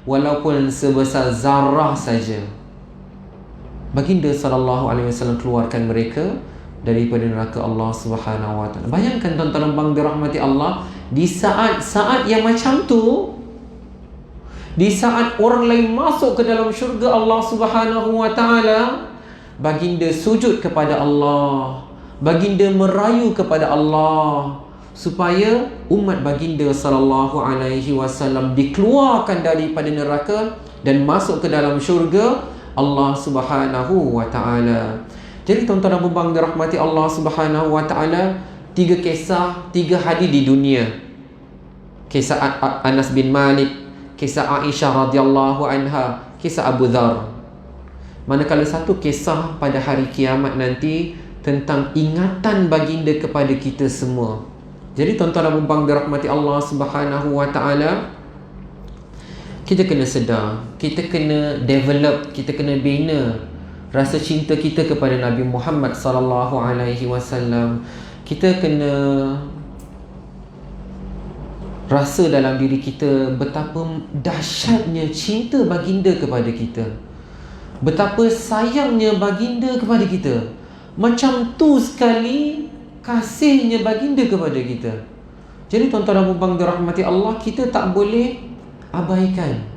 walaupun sebesar zarah saja. Baginda sallallahu alaihi wasallam keluarkan mereka daripada neraka Allah Subhanahu wa taala. Bayangkan tuan-tuan dan puan dirahmati Allah, di saat-saat yang macam tu, di saat orang lain masuk ke dalam syurga Allah Subhanahu wa taala, baginda sujud kepada Allah. Baginda merayu kepada Allah. supaya umat baginda sallallahu alaihi wasallam dikeluarkan daripada neraka dan masuk ke dalam syurga Allah Subhanahu wa taala. Jadi tuan-tuan dan puan-puan dirahmati Allah Subhanahu wa taala, 3 kisah, 3 hadis di dunia. Kisah Anas bin Malik, kisah Aisyah radhiyallahu anha, kisah Abu Dhar. Manakala satu kisah pada hari kiamat nanti tentang ingatan baginda kepada kita semua. Jadi tuan-tuan dan puan-puan dirahmati Allah Subhanahu wa taala, kita kena sedar, kita kena develop, kita kena bina rasa cinta kita kepada Nabi Muhammad sallallahu alaihi wasallam. Kita kena rasa dalam diri kita betapa dahsyatnya cinta baginda kepada kita, betapa sayangnya baginda kepada kita. Macam tu sekali kasihnya baginda kepada kita. Jadi tuan-tuan dan puan-puan dirahmati Allah, kita tak boleh abaikan.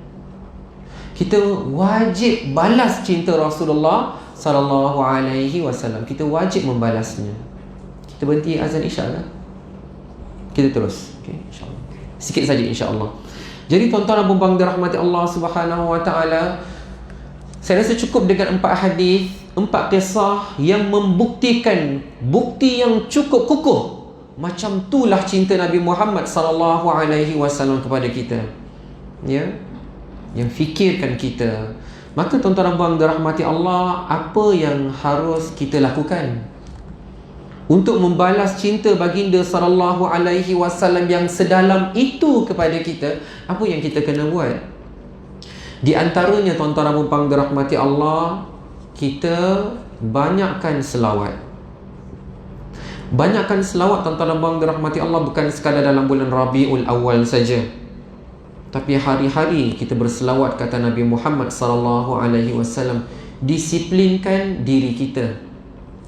Kita wajib balas cinta Rasulullah sallallahu alaihi wasallam. Kita wajib membalasnya. Kita berhenti azan Isyak kan? Kita terus. Okey, insya-Allah. Sikit saja insya-Allah. Jadi tuan-tuan dan puan-puan dirahmati Allah Subhanahu wa taala, saya rasa cukup dengan 4 hadis, 4 kisah yang membuktikan bukti yang cukup kukuh. Macam itulah cinta Nabi Muhammad sallallahu alaihi wasallam kepada kita. Ya. Yang fikirkan kita. Maka tuan-tuan dan puan dirahmati Allah, apa yang harus kita lakukan untuk membalas cinta baginda sallallahu alaihi wasallam yang sedalam itu kepada kita? Apa yang kita kena buat? Di antaranya tuan-tuan dan puan dirahmati Allah, kita banyakkan selawat. Banyakkan selawat tuan-tuan dan puan dirahmati Allah, bukan sekadar dalam bulan Rabiul Awal saja, tapi hari-hari kita berselawat kata Nabi Muhammad sallallahu alaihi wasallam. Disiplinkan diri kita.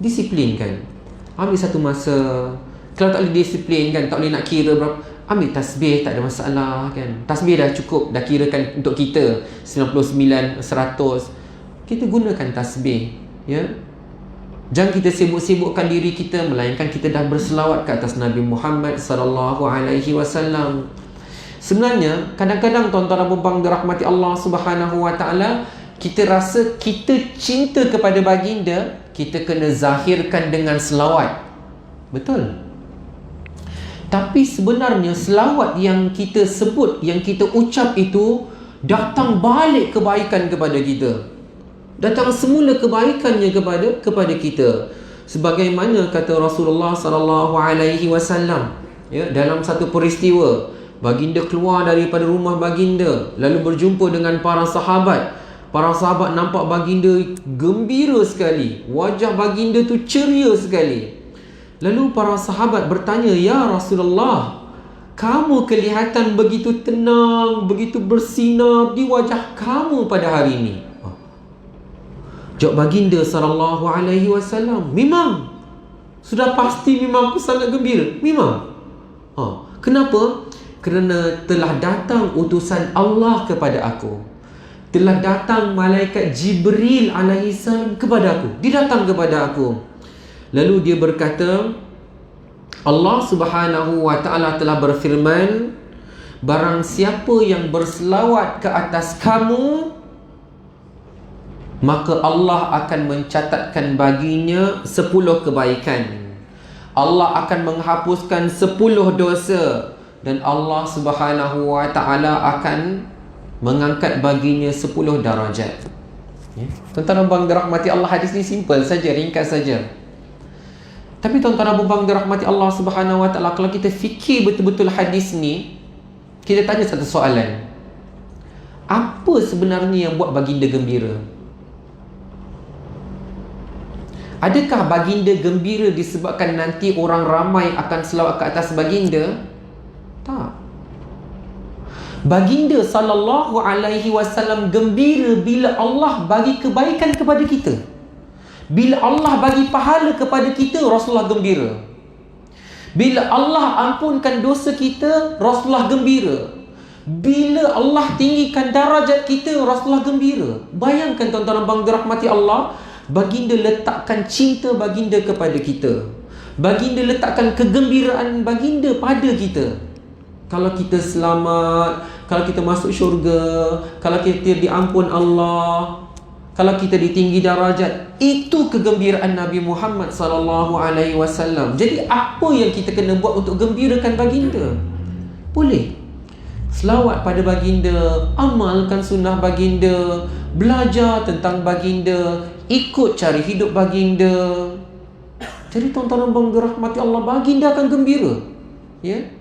Disiplinkan. Ambil satu masa. Kalau tak boleh disiplinkan, tak boleh nak kira berapa, ambil tasbih, tak ada masalah kan. Tasbih dah cukup, dah kirakan untuk kita 99, 100. Kita gunakan tasbih, ya. Jangan kita sibuk-sibukkan diri kita, melainkan kita dah berselawat ke atas Nabi Muhammad sallallahu alaihi wasallam. Sebenarnya kadang-kadang tuan-tuan dan puan-puan dirahmati Allah Subhanahu wa taala, kita rasa kita cinta kepada baginda, kita kena zahirkan dengan selawat. Betul. Tapi sebenarnya selawat yang kita sebut, yang kita ucap itu, datang balik kebaikan kepada kita. Datang semula kebaikannya kepada kita. Sebagaimana kata Rasulullah sallallahu alaihi wasallam, ya, dalam satu peristiwa, baginda keluar daripada rumah baginda, lalu berjumpa dengan para sahabat. Para sahabat nampak baginda gembira sekali, wajah baginda tu ceria sekali. Lalu para sahabat bertanya, "Ya Rasulullah, kamu kelihatan begitu tenang, begitu bersinar di wajah kamu pada hari ini." Jawab baginda sallallahu alaihi wasallam, "Memang. Sudah pasti memang aku sangat gembira. Memang." Kenapa? Kerana telah datang utusan Allah kepada aku. Telah datang malaikat Jibril alaihissalam kepada aku. Dia datang kepada aku. Lalu dia berkata, Allah Subhanahu wa taala telah berfirman, barang siapa yang berselawat ke atas kamu, maka Allah akan mencatatkan baginya 10 kebaikan. Allah akan menghapuskan 10 dosa, dan Allah Subhanahu wa taala akan mengangkat baginya 10 darajat. Ya. Tuan-tuan dan puan dirahmati Allah, hadis ni simple saja, ringkas saja. Tapi tuan-tuan dan puan dirahmati Allah Subhanahu wa taala, kalau kita fikir betul-betul hadis ni, kita tanya satu soalan. Apa sebenarnya yang buat baginda gembira? Adakah baginda gembira disebabkan nanti orang ramai akan selawat ke atas baginda? Tak. Baginda sallallahu alaihi wasallam gembira bila Allah bagi kebaikan kepada kita. Bila Allah bagi pahala kepada kita, Rasulullah gembira. Bila Allah ampunkan dosa kita, Rasulullah gembira. Bila Allah tinggikan darajat kita, Rasulullah gembira. Bayangkan tuan-tuan dan puan dirahmati Allah, baginda letakkan cinta baginda kepada kita. Baginda letakkan kegembiraan baginda pada kita. Kalau kita selamat, kalau kita masuk syurga, kalau kita diampun Allah, kalau kita ditinggi darajat, itu kegembiraan Nabi Muhammad SAW. Jadi apa yang kita kena buat untuk gembirakan baginda? Boleh selawat pada baginda, amalkan sunnah baginda, belajar tentang baginda, ikut cari hidup baginda. Jadi tuan-tuan dan puan dirahmati Allah, baginda akan gembira. Ya.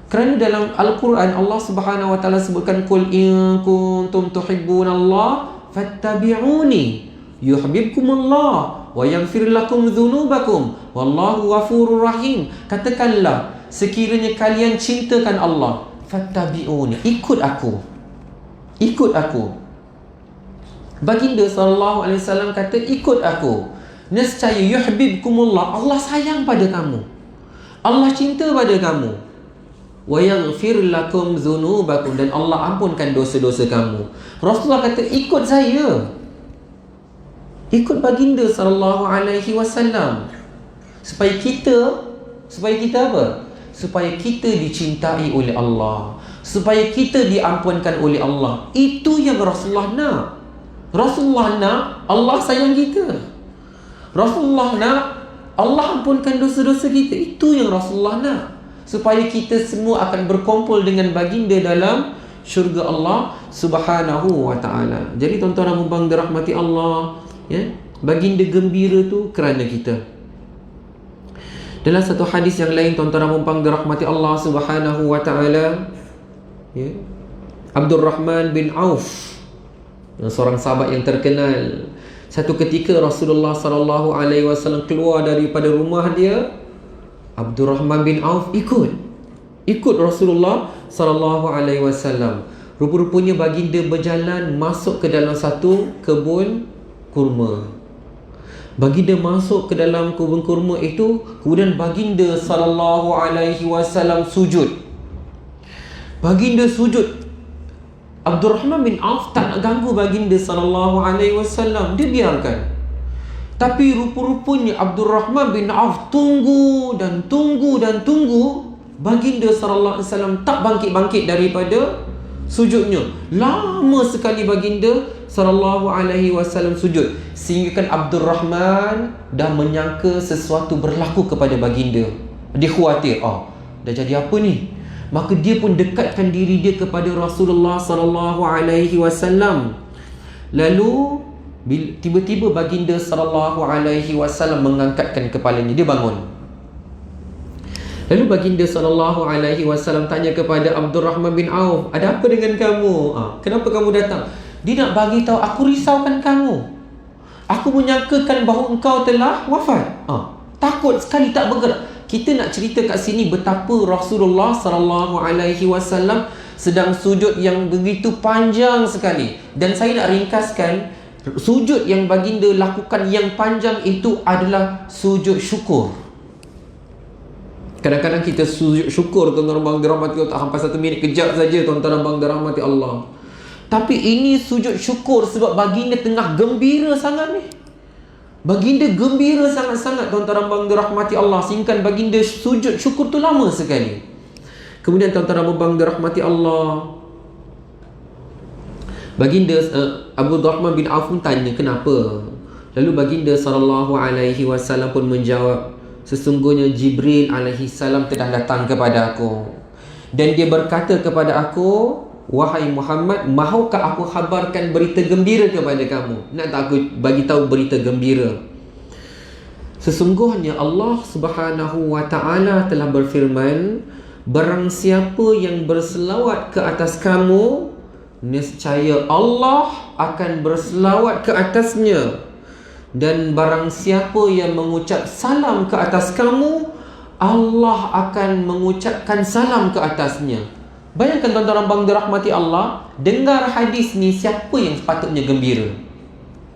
Kerana dalam Al-Quran Allah Subhanahu wa taala sebutkan, qul in kuntum tuhibbunallah fattabi'uni yuhibbukumullah wa yaghfir lakum dzunubakum wallahu ghafurur rahim. Katakanlah, sekiranya kalian cintakan Allah, fattabi'uni, ikut aku. Ikut aku. Baginda SAW kata, ikut aku. Nescaya yuhibbukumullah, Allah sayang pada kamu, Allah cinta pada kamu. Wa yaghfir lakum dzunubakum, dan Allah ampunkan dosa-dosa kamu. Rasulullah kata, ikut saya, ikut baginda SAW. Supaya kita apa? Supaya kita dicintai oleh Allah, supaya kita diampunkan oleh Allah. Itu yang Rasulullah nak. Rasulullah nak Allah sayang kita. Rasulullah nak Allah ampunkan dosa-dosa kita. Itu yang Rasulullah nak, supaya kita semua akan berkumpul dengan baginda dalam syurga Allah Subhanahu wa taala. Jadi tuan-tuan dan puan dirahmati Allah, ya, baginda gembira tu kerana kita. Dalam satu hadis yang lain, tuan-tuan dan puan dirahmati Allah Subhanahu wa taala, ya, Abdurrahman bin Auf, seorang sahabat yang terkenal. Satu ketika Rasulullah SAW keluar daripada rumah dia, Abdurrahman bin Auf ikut Rasulullah SAW. Rupa-rupanya baginda berjalan masuk ke dalam satu kebun kurma. Baginda masuk ke dalam kebun kurma itu, kemudian baginda SAW sujud. Baginda sujud. Abdurrahman bin Auf tak nak ganggu baginda SAW, dia biarkan. Tapi rupa-rupanya Abdurrahman bin Auf tunggu dan tunggu. Baginda SAW tak bangkit-bangkit daripada sujudnya. Lama sekali baginda SAW sujud, sehingga kan Abdurrahman dah menyangka sesuatu berlaku kepada baginda. Dia khawatir, dah jadi apa ni? Maka dia pun dekatkan diri dia kepada Rasulullah SAW. Lalu tiba-tiba baginda SAW mengangkatkan kepalanya, dia bangun. Lalu baginda SAW tanya kepada Abdurrahman bin Auf, ada apa dengan kamu? Kenapa kamu datang? Dia nak bagi tahu, aku risaukan kamu. Aku menyangkakan bahawa engkau telah wafat. Takut sekali, tak bergerak. Kita nak cerita kat sini betapa Rasulullah SAW sedang sujud yang begitu panjang sekali. Dan saya nak ringkaskan, sujud yang baginda lakukan yang panjang itu adalah sujud syukur. Kadang-kadang kita sujud syukur, tuan-tuan dan dirahmati Allah, tak sampai 1 minit, kejap saja tuan-tuan dan dirahmati Allah. Tapi ini sujud syukur sebab baginda tengah gembira sangat ni. Baginda gembira sangat-sangat, tuan-tuan dan puan dirahmati Allah, sehingga baginda sujud syukur tu lama sekali. Kemudian tuan-tuan dan puan dirahmati Allah, baginda Abdurrahman bin Auf pun tanya kenapa. Lalu baginda SAW pun menjawab, sesungguhnya Jibril alaihissalam telah datang kepada aku dan dia berkata kepada aku, wahai Muhammad, mahukah aku khabarkan berita gembira kepada kamu? Nak tak aku bagi tahu berita gembira? Sesungguhnya Allah Subhanahu wa taala telah berfirman, barang siapa yang berselawat ke atas kamu, nescaya Allah akan berselawat ke atasnya. Dan barang siapa yang mengucap salam ke atas kamu, Allah akan mengucapkan salam ke atasnya. Bayangkan tuan-tuan dan puan dirahmati Allah, dengar hadis ni, siapa yang sepatutnya gembira?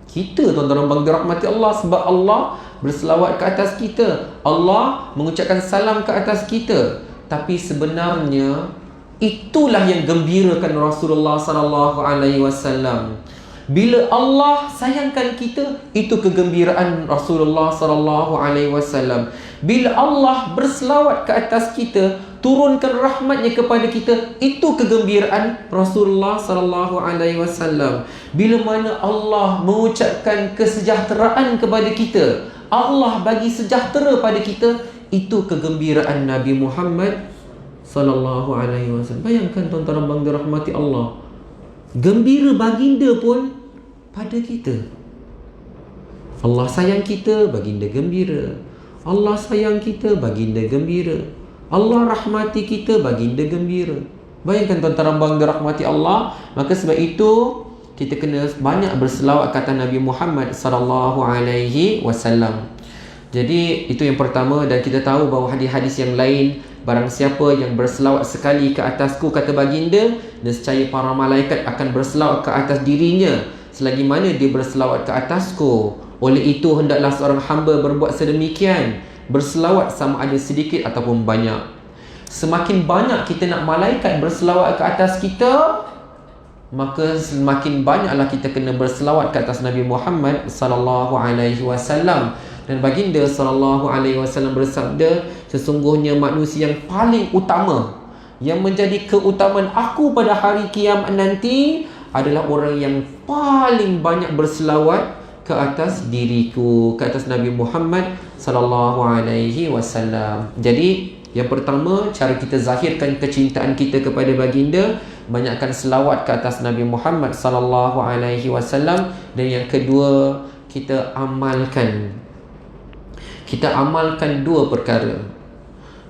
Kita, tuan-tuan dan puan dirahmati Allah, sebab Allah berselawat ke atas kita, Allah mengucapkan salam ke atas kita. Tapi sebenarnya itulah yang gembirakan Rasulullah SAW. Bila Allah sayangkan kita, itu kegembiraan Rasulullah SAW. Bila Allah berselawat ke atas kita, turunkan rahmatnya kepada kita, itu kegembiraan Rasulullah sallallahu alaihi wasallam. Bila mana Allah mengucapkan kesejahteraan kepada kita, Allah bagi sejahtera pada kita, itu kegembiraan Nabi Muhammad sallallahu alaihi wasallam. Bayangkan tuan-tuan abang dirahmati Allah, gembira baginda pun pada kita. Allah sayang kita, baginda gembira. Allah sayang kita, baginda gembira. Allah rahmati kita, baginda gembira. Bayangkan tuan-tuan abang dirahmati Allah. Maka sebab itu kita kena banyak berselawat kata Nabi Muhammad sallallahu alaihi wasallam. Jadi itu yang pertama. Dan kita tahu bahawa hadis-hadis yang lain, barang siapa yang berselawat sekali ke atasku, kata baginda, nescaya para malaikat akan berselawat ke atas dirinya selagi mana dia berselawat ke atasku. Oleh itu hendaklah seorang hamba berbuat sedemikian, berselawat sama ada sedikit ataupun banyak. Semakin banyak kita nak malaikat berselawat ke atas kita, maka semakin banyaklah kita kena berselawat ke atas Nabi Muhammad sallallahu alaihi wasallam. Dan baginda sallallahu alaihi wasallam bersabda, sesungguhnya manusia yang paling utama, yang menjadi keutamaan aku pada hari kiamat nanti, adalah orang yang paling banyak berselawat ke atas diriku, ke atas Nabi Muhammad sallallahu alaihi wasallam. Jadi yang pertama, cara kita zahirkan kecintaan kita kepada baginda, banyakkan selawat ke atas Nabi Muhammad sallallahu alaihi wasallam. Dan yang kedua, kita amalkan dua perkara.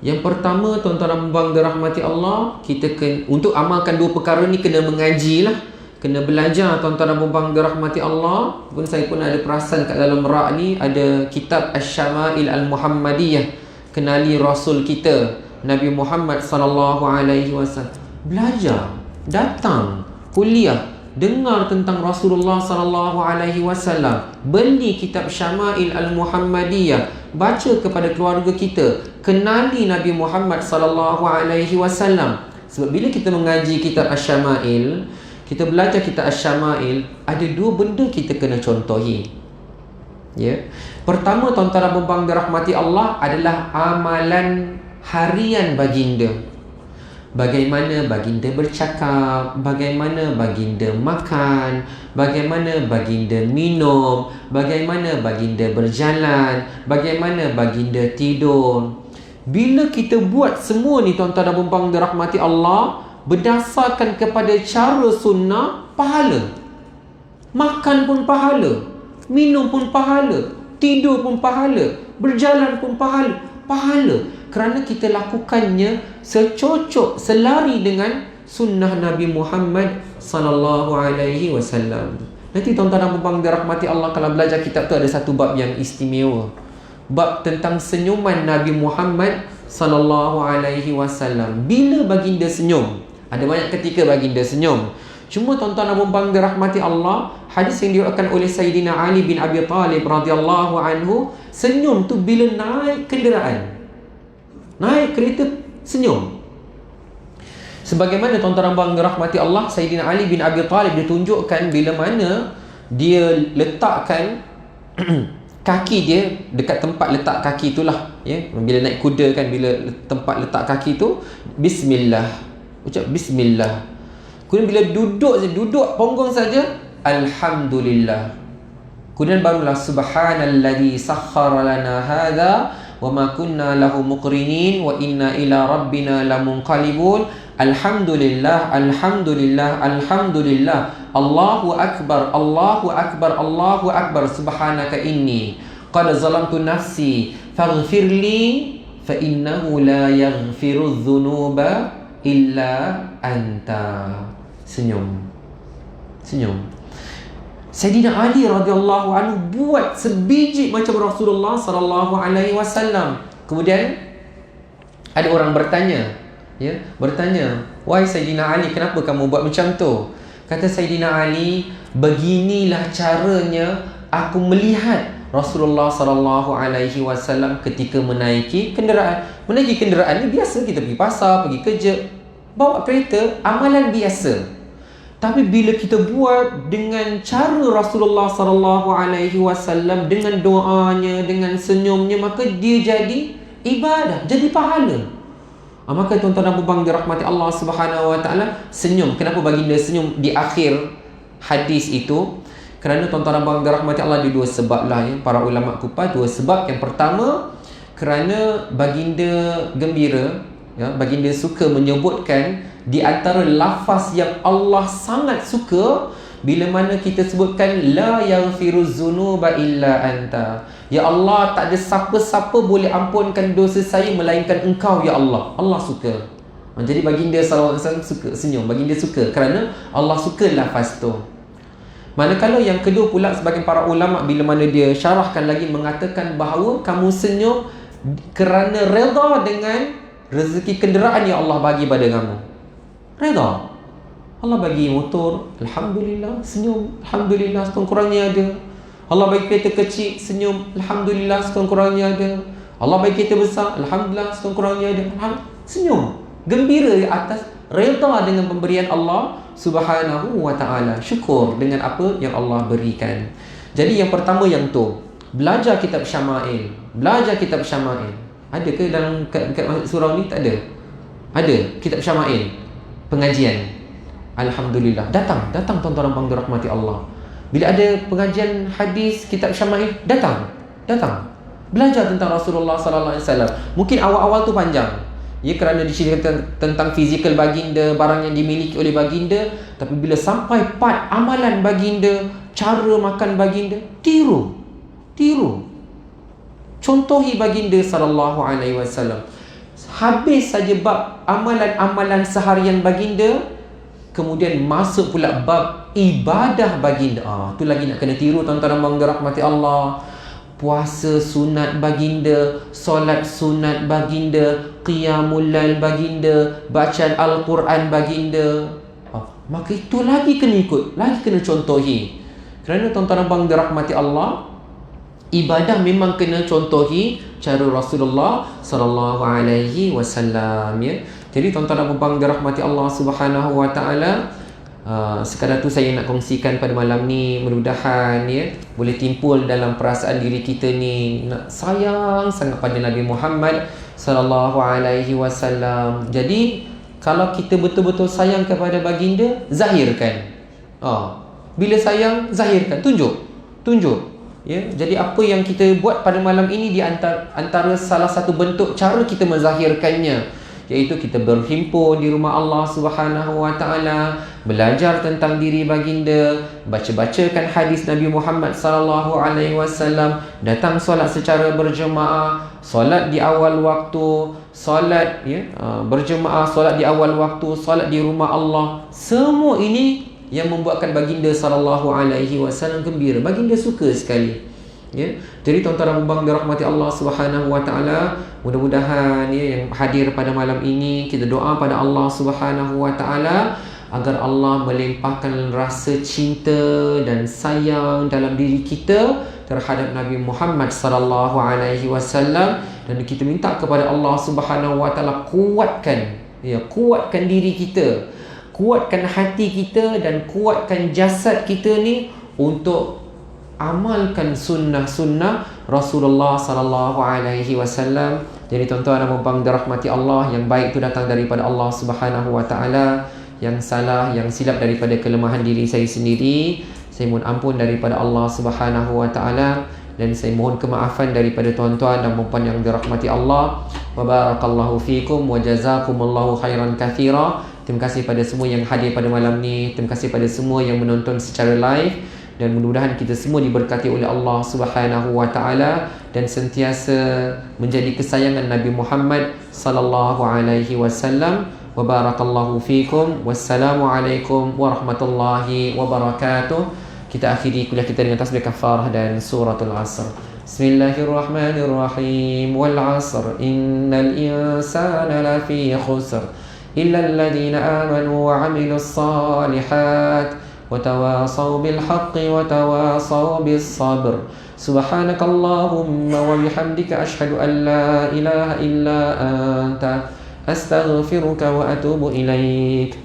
Yang pertama, tuan-tuan abang dirahmati Allah, kita untuk amalkan dua perkara ni kena mengaji lah, kena belajar. Tuan-tuan abang dirahmati Allah. Pun saya pun ada perasan kat dalam rak ni ada kitab Asy-Syama'il Al-Muhammadiyah, kenali Rasul kita Nabi Muhammad sallallahu alaihi wasallam. Belajar, datang kuliah, dengar tentang Rasulullah sallallahu alaihi wasallam, beli kitab Syama'il Al-Muhammadiyah, baca kepada keluarga kita, kenali Nabi Muhammad sallallahu alaihi wasallam. Sebab bila kita mengaji kitab Asy-Syama'il, kita belajar kitab Asy-Syama'il, ada dua benda kita kena contohi. Ya. Pertama, tuan-tuan dan puan-puan dirahmati Allah, adalah amalan harian baginda. Bagaimana baginda bercakap, bagaimana baginda makan, bagaimana baginda minum, bagaimana baginda berjalan, bagaimana baginda tidur. Bila kita buat semua ni tuan-tuan dan puan-puan dirahmati Allah, berdasarkan kepada cara sunnah, pahala. Makan pun pahala, minum pun pahala, tidur pun pahala, berjalan pun pahala. Kerana kita lakukannya secocok, selari dengan sunnah Nabi Muhammad sallallahu alaihi wasallam. Nanti tuan-tuan dan puan-puan dirahmati Allah, kalau belajar kitab tu ada satu bab yang istimewa, bab tentang senyuman Nabi Muhammad sallallahu alaihi wasallam. Bila baginda senyum, ada banyak ketika baginda senyum. Cuma tuan-tuan dan puan-puan dirahmati Allah, hadis yang diriwayatkan oleh Sayyidina Ali bin Abi Talib radhiyallahu anhu, senyum tu bila naik kenderaan, naik kereta, senyum. Sebagaimana tuan-tuan dan puan dirahmati Allah, Sayyidina Ali bin Abi Talib ditunjukkan bila mana dia letakkan kaki dia dekat tempat letak kaki itulah, ya. Bila naik kuda kan, bila tempat letak kaki tu, bismillah, ucap bismillah. Kemudian bila duduk punggung saja, alhamdulillah. Kemudian barulah subhanalladzi sakhkhara lana hadza wa ma kunna lahu muqrinin wa inna ila rabbina lamunqalibun. Alhamdulillah, alhamdulillah, alhamdulillah. Allahu akbar, Allahu akbar, Allahu akbar. Subhanaka inni qad zalamtu nafsi faghfirli fa innahu la yaghfiru dzunuba illa anta. Senyum. Sayyidina Ali radhiyallahu anhu buat sebiji macam Rasulullah sallallahu alaihi wasallam. Kemudian ada orang bertanya, wahai Sayyidina Ali, kenapa kamu buat macam tu? Kata Sayyidina Ali, beginilah caranya aku melihat Rasulullah sallallahu alaihi wasallam ketika menaiki kenderaan. Menaiki kenderaan ni biasa, kita pergi pasar, pergi kerja, bawa kereta, amalan biasa. Tapi bila kita buat dengan cara Rasulullah sallallahu alaihi wasallam, dengan doanya, dengan senyumnya, maka dia jadi ibadah, jadi pahala. Maka tuan-tuan dan puan dirahmati Allah Subhanahu wa taala, senyum. Kenapa baginda senyum di akhir hadis itu? Kerana tuan-tuan dan puan dirahmati Allah, ada dua sebab lah ya. Para ulama kupas dua sebab. Yang pertama, kerana baginda gembira, ya, baginda suka menyebutkan di antara lafaz yang Allah sangat suka, bila mana kita sebutkan la yaghfiruz dzunuba illa anta. Ya Allah, tak ada siapa-siapa boleh ampunkan dosa saya melainkan Engkau ya Allah. Allah suka. Jadi baginda sallallahu alaihi wasallam suka senyum. Baginda suka kerana Allah suka lafaz tu. Manakala yang kedua pula, sebagian para ulama bila mana dia syarahkan lagi, mengatakan bahawa kamu senyum kerana redha dengan rezeki kenderaan yang Allah bagi pada kamu. Redha. Allah bagi motor, alhamdulillah, senyum, alhamdulillah, sekurang-kurangnya ada. Allah bagi kereta kecil, senyum, alhamdulillah, sekurang-kurangnya ada. Allah bagi kereta besar, alhamdulillah, sekurang-kurangnya ada. Senyum, gembira atas redha dengan pemberian Allah Subhanahu wa taala. Syukur dengan apa yang Allah berikan. Jadi yang pertama yang tu, belajar kitab Syama'il. Belajar kitab Syama'il. Ada ke dalam surau ni? Tak ada. Ada kitab Syama'il, pengajian. Alhamdulillah, datang tuan-tuan dan puan dirahmati Allah. Bila ada pengajian hadis kitab Syama'il, datang. Belajar tentang Rasulullah sallallahu alaihi wasallam. Mungkin awal-awal tu panjang. Ya, kerana diceritakan tentang fizikal baginda, barang yang dimiliki oleh baginda, tapi bila sampai part amalan baginda, cara makan baginda, tiru. Contohi baginda sallallahu alaihi wasallam. Habis saja bab amalan-amalan seharian baginda, kemudian masuk pula bab ibadah baginda. Tu lagi nak kena tiru tuan-tuan dan puan dirahmati Allah. Puasa sunat baginda, solat sunat baginda, qiyamul lail baginda, bacaan Al-Quran baginda. Maka itu lagi kena ikut, lagi kena contohi. Kerana tuan-tuan dan puan dirahmati Allah, ibadah memang kena contohi cara Rasulullah sallallahu alaihi wasallam, ya. Jadi tuan-tuan dan puan dirahmati Allah Subhanahu wa taala, sekadar tu saya nak kongsikan pada malam ni, mudah-mudahan ya boleh timbul dalam perasaan diri kita ni nak sayang sangat pada Nabi Muhammad sallallahu alaihi wasallam. Jadi kalau kita betul-betul sayang kepada baginda, zahirkan. Bila sayang, zahirkan, tunjuk. Ya, jadi apa yang kita buat pada malam ini di antara salah satu bentuk cara kita menzahirkannya, iaitu kita berhimpun di rumah Allah Subhanahu wa taala, belajar tentang diri baginda, baca-bacakan hadis Nabi Muhammad sallallahu alaihi wasallam, datang solat secara berjemaah, solat di awal waktu, solat berjemaah, solat di awal waktu, solat di rumah Allah. Semua ini yang membuatkan baginda sallallahu alaihi wasallam gembira. Baginda suka sekali. Ya. Jadi tuan-tuan dan puan dirahmati Allah Subhanahu wa taala, mudah-mudahan ya yang hadir pada malam ini, kita doa pada Allah Subhanahu wa taala agar Allah melimpahkan rasa cinta dan sayang dalam diri kita terhadap Nabi Muhammad sallallahu alaihi wasallam, dan kita minta kepada Allah Subhanahu wa taala kuatkan diri kita, kuatkan hati kita dan kuatkan jasad kita ni untuk amalkan sunnah-sunnah Rasulullah sallallahu alaihi wasallam. Jadi tuan-tuan dan puan dirahmati Allah, yang baik itu datang daripada Allah Subhanahu wa taala, yang salah, yang silap daripada kelemahan diri saya sendiri, saya mohon ampun daripada Allah Subhanahu wa taala, dan saya mohon kemaafan daripada tuan-tuan dan puan yang dirahmati Allah. Wa barakallahu fikum wa jazakumullahu khairan katsira. Terima kasih pada semua yang hadir pada malam ni. Terima kasih pada semua yang menonton secara live, dan mudah-mudahan kita semua diberkati oleh Allah Subhanahu wa taala dan sentiasa menjadi kesayangan Nabi Muhammad sallallahu alaihi wasallam. Wa barakallahu fikum. Wassalamualaikum warahmatullahi wabarakatuh. Kita akhiri kuliah kita dengan tasbih kafarah dan suratul Asr. Bismillahirrahmanirrahim. Wal 'asr innal insana lafi khusr illa alladhina amanu wa 'amilus salihat wa tawasaw bil haqqi wa tawasaw bis sabr. Subhanakallahumma wa bihamdika ashhadu an la ilaha illa anta astaghfiruka wa atubu ilaik.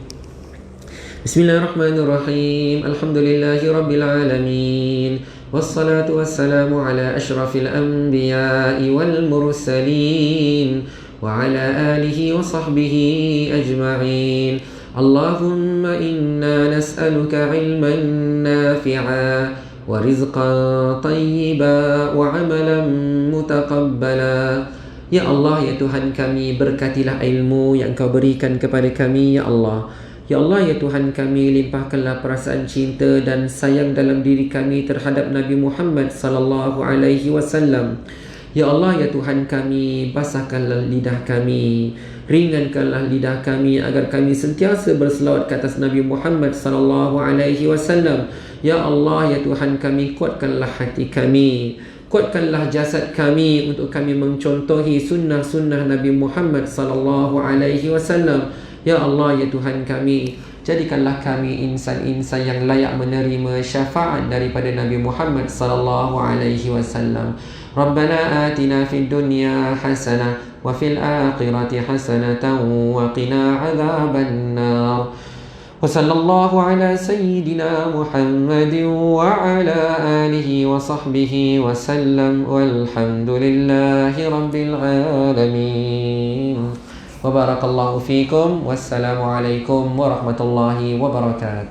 Bismillahirrahmanirrahim. Alhamdulillahi rabbil alamin. Wassalatu wassalamu ala asyrafil anbiya'i wal mursalin wa ala alihi wa sahbihi ajma'in. Allahumma inna nas'aluka ilman nafi'a wa rizqan tayyiba wa amalan mutaqabbala. Ya Allah, ya Tuhan kami, berkatilah ilmu yang Kau berikan kepada kami, ya Allah. Ya Allah, ya Tuhan kami, limpahkanlah perasaan cinta dan sayang dalam diri kami terhadap Nabi Muhammad sallallahu alaihi wasallam. Ya Allah, ya Tuhan kami, basahkanlah lidah kami, ringankanlah lidah kami agar kami sentiasa berselawat ke atas Nabi Muhammad sallallahu alaihi wasallam. Ya Allah, ya Tuhan kami, kuatkanlah hati kami, kuatkanlah jasad kami untuk kami mencontohi sunnah-sunnah Nabi Muhammad sallallahu alaihi wasallam. Ya Allah, ya Tuhan kami, jadikanlah kami insan-insan yang layak menerima syafaat daripada Nabi Muhammad sallallahu alaihi wasallam. Rabbana atina fid dunya hasanah wa fil akhirati hasanatan wa qina adzaban nar. Wa sallallahu ala sayyidina Muhammadin wa ala alihi wa sahbihi wa sallam walhamdulillahi rabbil alamin. Wa barakallahu fikum. Wassalamualaikum warahmatullahi wabarakatuh.